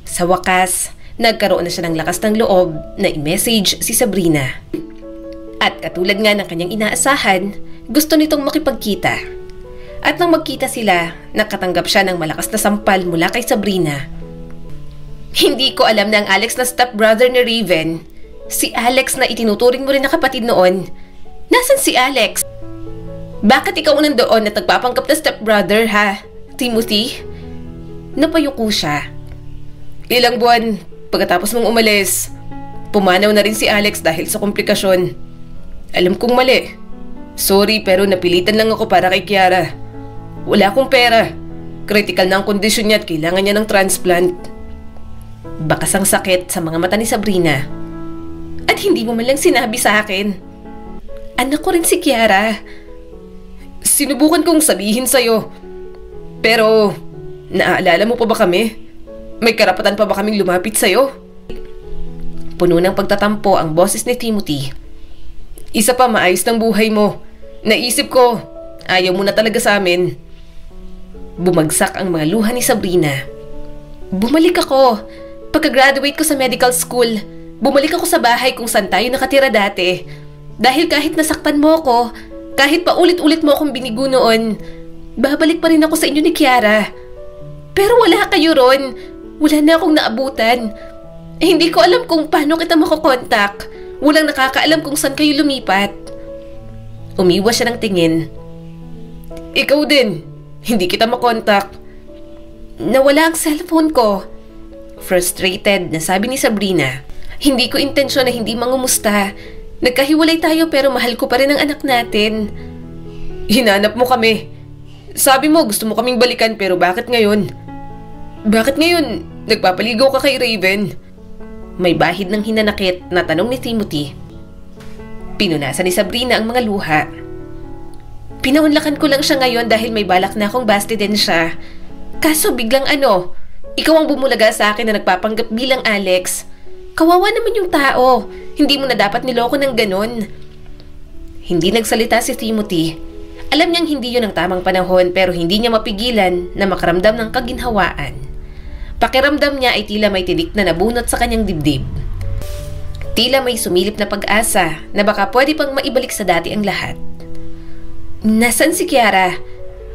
Sa wakas, nagkaroon na siya ng lakas ng loob na i-message si Sabrina. At katulad nga ng kanyang inaasahan, gusto nitong makipagkita. At nang magkita sila, nakatanggap siya ng malakas na sampal mula kay Sabrina. Hindi ko alam na ang Alex na stepbrother ni Raven, si Alex na itinuturing mo rin na kapatid noon. Nasaan si Alex? Bakit ikaw nandoon at nagpapanggap na stepbrother, ha, Timothy? Napayuko siya. Ilang buwan pagkatapos mong umalis, pumanaw na rin si Alex dahil sa komplikasyon. Alam kong mali. Sorry pero napilitan lang ako para kay Kiara. Wala akong pera. Critical na ang kondisyon niya at kailangan niya ng transplant. Bakas ang sakit sa mga mata ni Sabrina. At hindi mo man lang sinabi sa akin. Anak ko rin si Kiara. Sinubukan kong sabihin sa'yo. Pero, naaalala mo pa ba kami? May karapatan pa ba kaming lumapit sa'yo? Puno ng pagtatampo ang boses ni Timothy. Isa pa, maayos ng buhay mo. Naisip ko, ayaw mo na talaga sa amin. Bumagsak ang mga luha ni Sabrina. Bumalik ako. Pagka-graduate ko sa medical school, bumalik ako sa bahay kung saan tayo nakatira dati. Dahil kahit nasaktan mo ako, kahit pa ulit-ulit mo akong binigo noon, babalik pa rin ako sa inyo ni Kiara. Pero wala kayo ron. Wala na akong naabutan. Hindi ko alam kung paano kita makokontak. Walang nakakaalam kung saan kayo lumipat. Umiwas siya ng tingin. Ikaw din. Hindi kita makontak. Nawala ang cellphone ko. Frustrated na sabi ni Sabrina. Hindi ko intensyon na hindi mangumusta. Nagkahiwalay tayo pero mahal ko pa rin ang anak natin. Hinanap mo kami. Sabi mo gusto mo kaming balikan pero bakit ngayon? Bakit ngayon nagpapaligaw ka kay Raven? May bahid ng hinanakit na tanong ni Timothy. Pinunasan ni Sabrina ang mga luha. Pinaunlakan ko lang siya ngayon dahil may balak na akong basti din siya. Kaso biglang ikaw ang bumulaga sa akin na nagpapanggap bilang Alex. Kawawa naman yung tao. Hindi mo na dapat niloko ng ganun. Hindi nagsalita si Timothy. Alam niyang hindi yun ang tamang panahon pero hindi niya mapigilan na makaramdam ng kaginhawaan. Pakiramdam niya ay tila may tinik na nabunot sa kanyang dibdib. Tila may sumilip na pag-asa na baka pwede pang maibalik sa dati ang lahat. Nasaan si Kiara?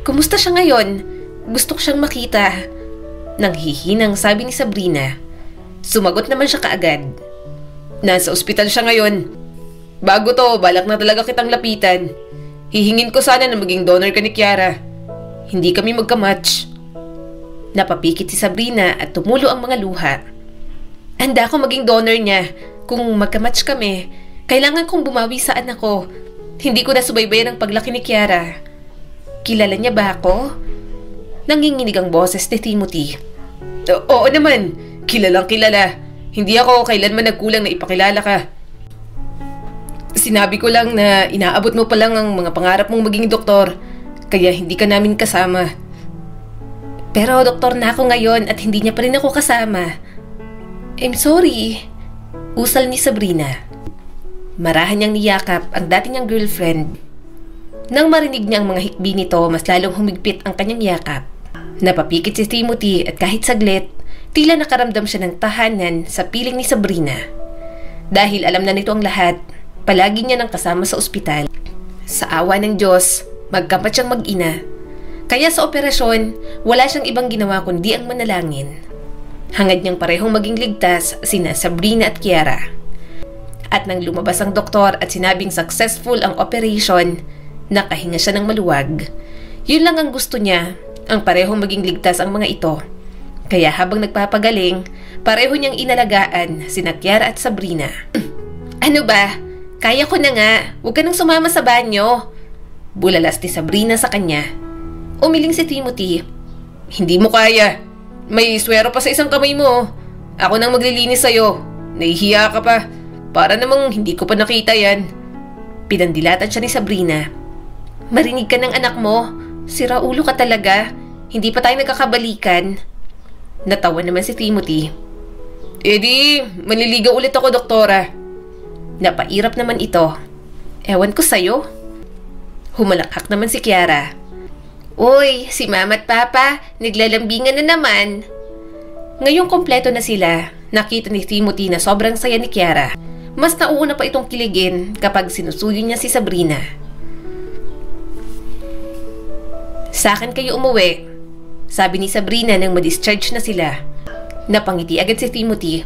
Kumusta siya ngayon? Gusto ko siyang makita. Nanghihinang sabi ni Sabrina. Sumagot naman siya kaagad. Nasa ospital siya ngayon. Bago to, balak na talaga kitang lapitan. Hihingin ko sana na maging donor ka ni Kiara. Hindi kami magkamatch. Napapikit si Sabrina at tumulo ang mga luha. Handa ako maging donor niya. Kung magkamatch kami, kailangan kong bumawi sa anak ko. Hindi ko na subaybayan ang paglaki ni Kiara. Kilala niya ba ako? Nanginginig ang boses ni Timothy. Oo naman, kilalang kilala. Hindi ako kailanman nagkulang na ipakilala ka. Sinabi ko lang na inaabot mo pa lang ang mga pangarap mong maging doktor, kaya hindi ka namin kasama. Pero doktor na ako ngayon at hindi niya pa rin ako kasama. I'm sorry. Usal ni Sabrina. Marahan niyang niyakap ang dati niyang girlfriend. Nang marinig niya ang mga hikbi nito, mas lalong humigpit ang kanyang yakap. Napapikit si Timothy at kahit saglit, tila nakaramdam siya ng tahanan sa piling ni Sabrina. Dahil alam na nito ang lahat, palagi niya nang kasama sa ospital. Sa awa ng Diyos, magkapat siyang mag-ina. Kaya sa operasyon, wala siyang ibang ginawa kundi ang manalangin. Hangad niyang parehong maging ligtas sina Sabrina at Kiara. At nang lumabas ang doktor at sinabing successful ang operation, nakahinga siya ng maluwag. Yun lang ang gusto niya, ang parehong maging ligtas ang mga ito. Kaya habang nagpapagaling, pareho niyang inalagaan sina Kiara at Sabrina. Ano ba? Kaya ko na nga. Huwag ka nang sumama sa banyo. Bulalas ni Sabrina sa kanya. Umiling si Timothy. Hindi mo kaya. May swero pa sa isang kamay mo. Ako nang maglilinis sa'yo. Nahihiya ka pa. Para namang hindi ko pa nakita yan. Pinandilatan siya ni Sabrina. Marinig ka ng anak mo. Sira ulo ka talaga. Hindi pa tayo nagkakabalikan. Natawa naman si Timothy. Di, maliligaw ulit ako, doktora. Napairap naman ito. Ewan ko sa'yo. Humalakhak naman si Kiara. Uy, si Mama at Papa, naglalambingan na naman. Ngayong kompleto na sila, nakita ni Timothy na sobrang saya ni Kiara. Mas nauuna pa itong kiligin kapag sinusuyo niya si Sabrina. Sa akin kayo umuwi, sabi ni Sabrina nang ma-discharge na sila. Napangiti agad si Timothy.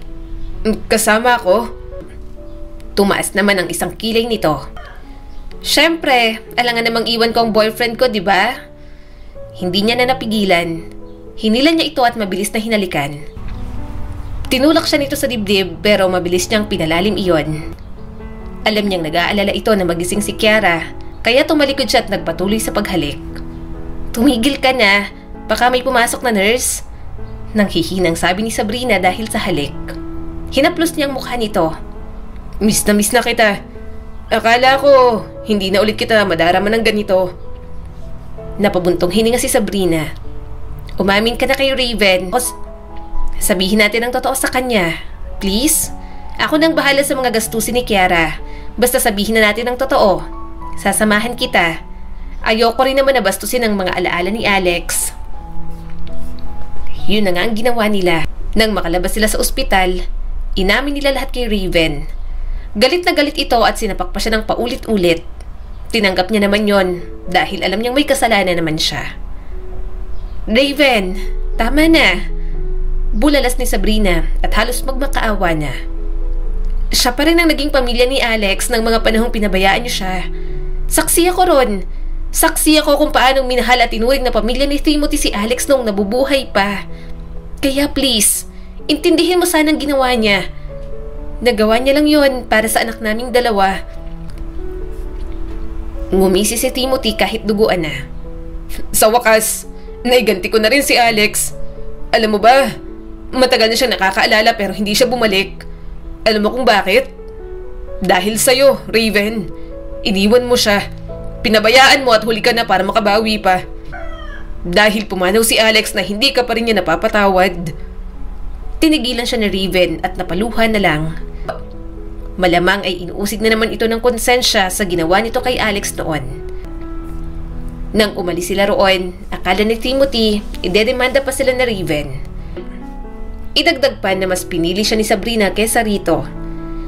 Kasama ako? Tumaas naman ang isang kilay nito. Siyempre, alangan namang iwan ko ang boyfriend ko, di ba? Hindi niya na napigilan. Hinilan niya ito at mabilis na hinalikan. Tinulak siya nito sa dibdib pero mabilis niyang pinalalim iyon. Alam niyang nag-aalala ito na magising si Kiara, kaya tumalikod siya at nagpatuloy sa paghalik. Tumigil ka na, baka may pumasok na nurse. Nanghihinang sabi ni Sabrina dahil sa halik. Hinaplos niya ang mukha nito. Miss na kita. Akala ko, hindi na ulit kita madarama ng ganito. Napabuntong hininga si Sabrina. Umamin ka na kay Raven. Sabihin natin ang totoo sa kanya. Please? Ako nang bahala sa mga gastusin ni Kiara. Basta sabihin na natin ang totoo. Sasamahan kita. Ayoko rin naman na bastusin ang mga alaala ni Alex. Yun na nga ang ginawa nila. Nang makalabas sila sa ospital, inamin nila lahat kay Raven. Galit na galit ito at sinapak pa siya ng paulit-ulit. Tinanggap niya naman yon dahil alam niyang may kasalanan naman siya. Raven, tama na. Bulalas ni Sabrina at halos magmakaawa na. Siya pa rin ang naging pamilya ni Alex ng mga panahong pinabayaan niyo siya. Saksi ako ron. Saksi ako kung paanong minahal at tinuring na pamilya ni Timothy si Alex nung nabubuhay pa. Kaya please, intindihin mo sana ang ginawa niya. Nagawa niya lang yon para sa anak naming dalawa. Ngumisi si Timothy kahit duguan na. Sa wakas, naiganti ko na rin si Alex. Alam mo ba, matagal na siyang nakakaalala pero hindi siya bumalik. Alam mo kung bakit? Dahil sa'yo, Raven. Iniwan mo siya. Pinabayaan mo at huli ka na para makabawi pa. Dahil pumanaw si Alex na hindi ka pa rin niya napapatawad. Tinigilan siya ni Raven at napaluhan na lang. Malamang ay inuusig na naman ito ng konsensya sa ginawa nito kay Alex noon. Nang umalis sila roon, akala ni Timothy, idedemanda pa sila na Raven. Idagdag pa na mas pinili siya ni Sabrina kesa rito.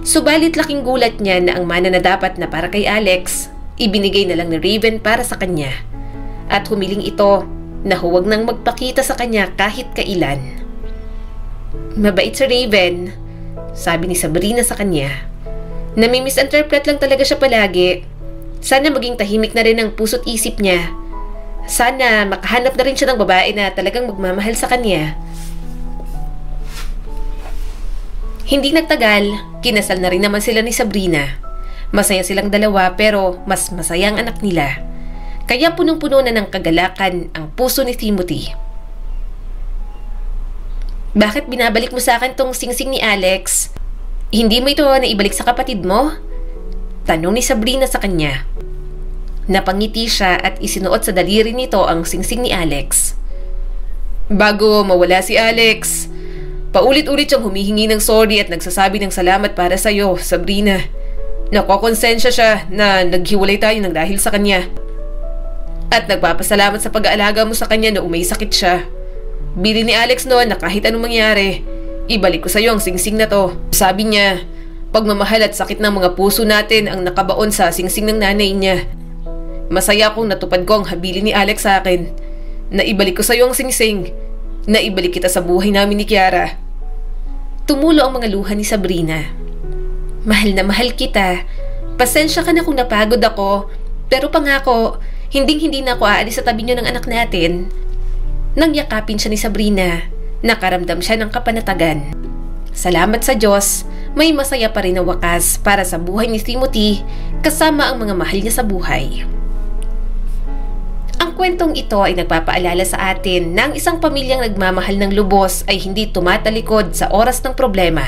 Subalit laking gulat niya na ang mana na dapat na para kay Alex, ibinigay na lang ni Raven para sa kanya. At humiling ito na huwag nang magpakita sa kanya kahit kailan. Mabait si Raven, sabi ni Sabrina sa kanya. Nami-misinterpret lang talaga siya palagi. Sana maging tahimik na rin ang puso't isip niya. Sana makahanap na rin siya ng babae na talagang magmamahal sa kanya. Hindi nagtagal, kinasal na rin naman sila ni Sabrina. Masaya silang dalawa pero mas masaya ang anak nila. Kaya punong-puno na ng kagalakan ang puso ni Timothy. Bakit binabalik mo sa akin tong singsing ni Alex? Hindi mo ito naibalik sa kapatid mo? Tanong ni Sabrina sa kanya. Napangiti siya at isinuot sa daliri nito ang singsing ni Alex. Bago mawala si Alex, paulit-ulit siyang humihingi ng sorry at nagsasabi ng salamat para sa'yo, Sabrina. Nakokonsensya siya na naghiwalay tayo ng dahil sa kanya. At nagpapasalamat sa pag-aalaga mo sa kanya na may sakit siya. Bili ni Alex noon na kahit anong mangyari, ibalik ko sa iyo ang singsing na to. Sabi niya, pagmamahal at sakit ng mga puso natin ang nakabaon sa singsing ng nanay niya. Masaya akong natupad ko ang habilin ni Alex sa akin. Naibalik ko sa iyo ang singsing. Naibalik kita sa buhay namin ni Kiara. Tumulo ang mga luha ni Sabrina. Mahal na mahal kita. Pasensya ka na kung napagod ako, pero pangako, hinding-hindi na ako aalis sa tabi niyo ng anak natin. Nang yakapin siya ni Sabrina, nakaramdam siya ng kapanatagan. Salamat sa Diyos, may masaya pa rin na wakas para sa buhay ni Timothy kasama ang mga mahal niya sa buhay. Ang kwentong ito ay nagpapaalala sa atin na ang isang pamilyang nagmamahal ng lubos ay hindi tumatalikod sa oras ng problema,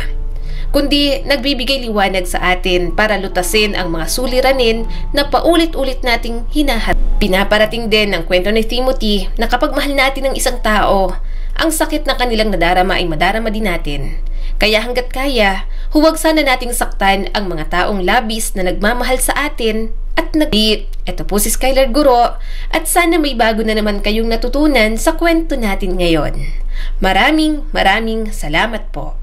kundi nagbibigay liwanag sa atin para lutasin ang mga suliranin na paulit-ulit nating hinaharap. Pinaparating din ang kwento ni Timothy na kapag mahal natin ang isang tao, ang sakit na kanilang nadarama ay madarama din natin. Kaya hanggat kaya, huwag sana nating saktan ang mga taong labis na nagmamahal sa atin at nag-beat. Ito po si Skylar Guro at sana may bago na naman kayong natutunan sa kwento natin ngayon. Maraming salamat po.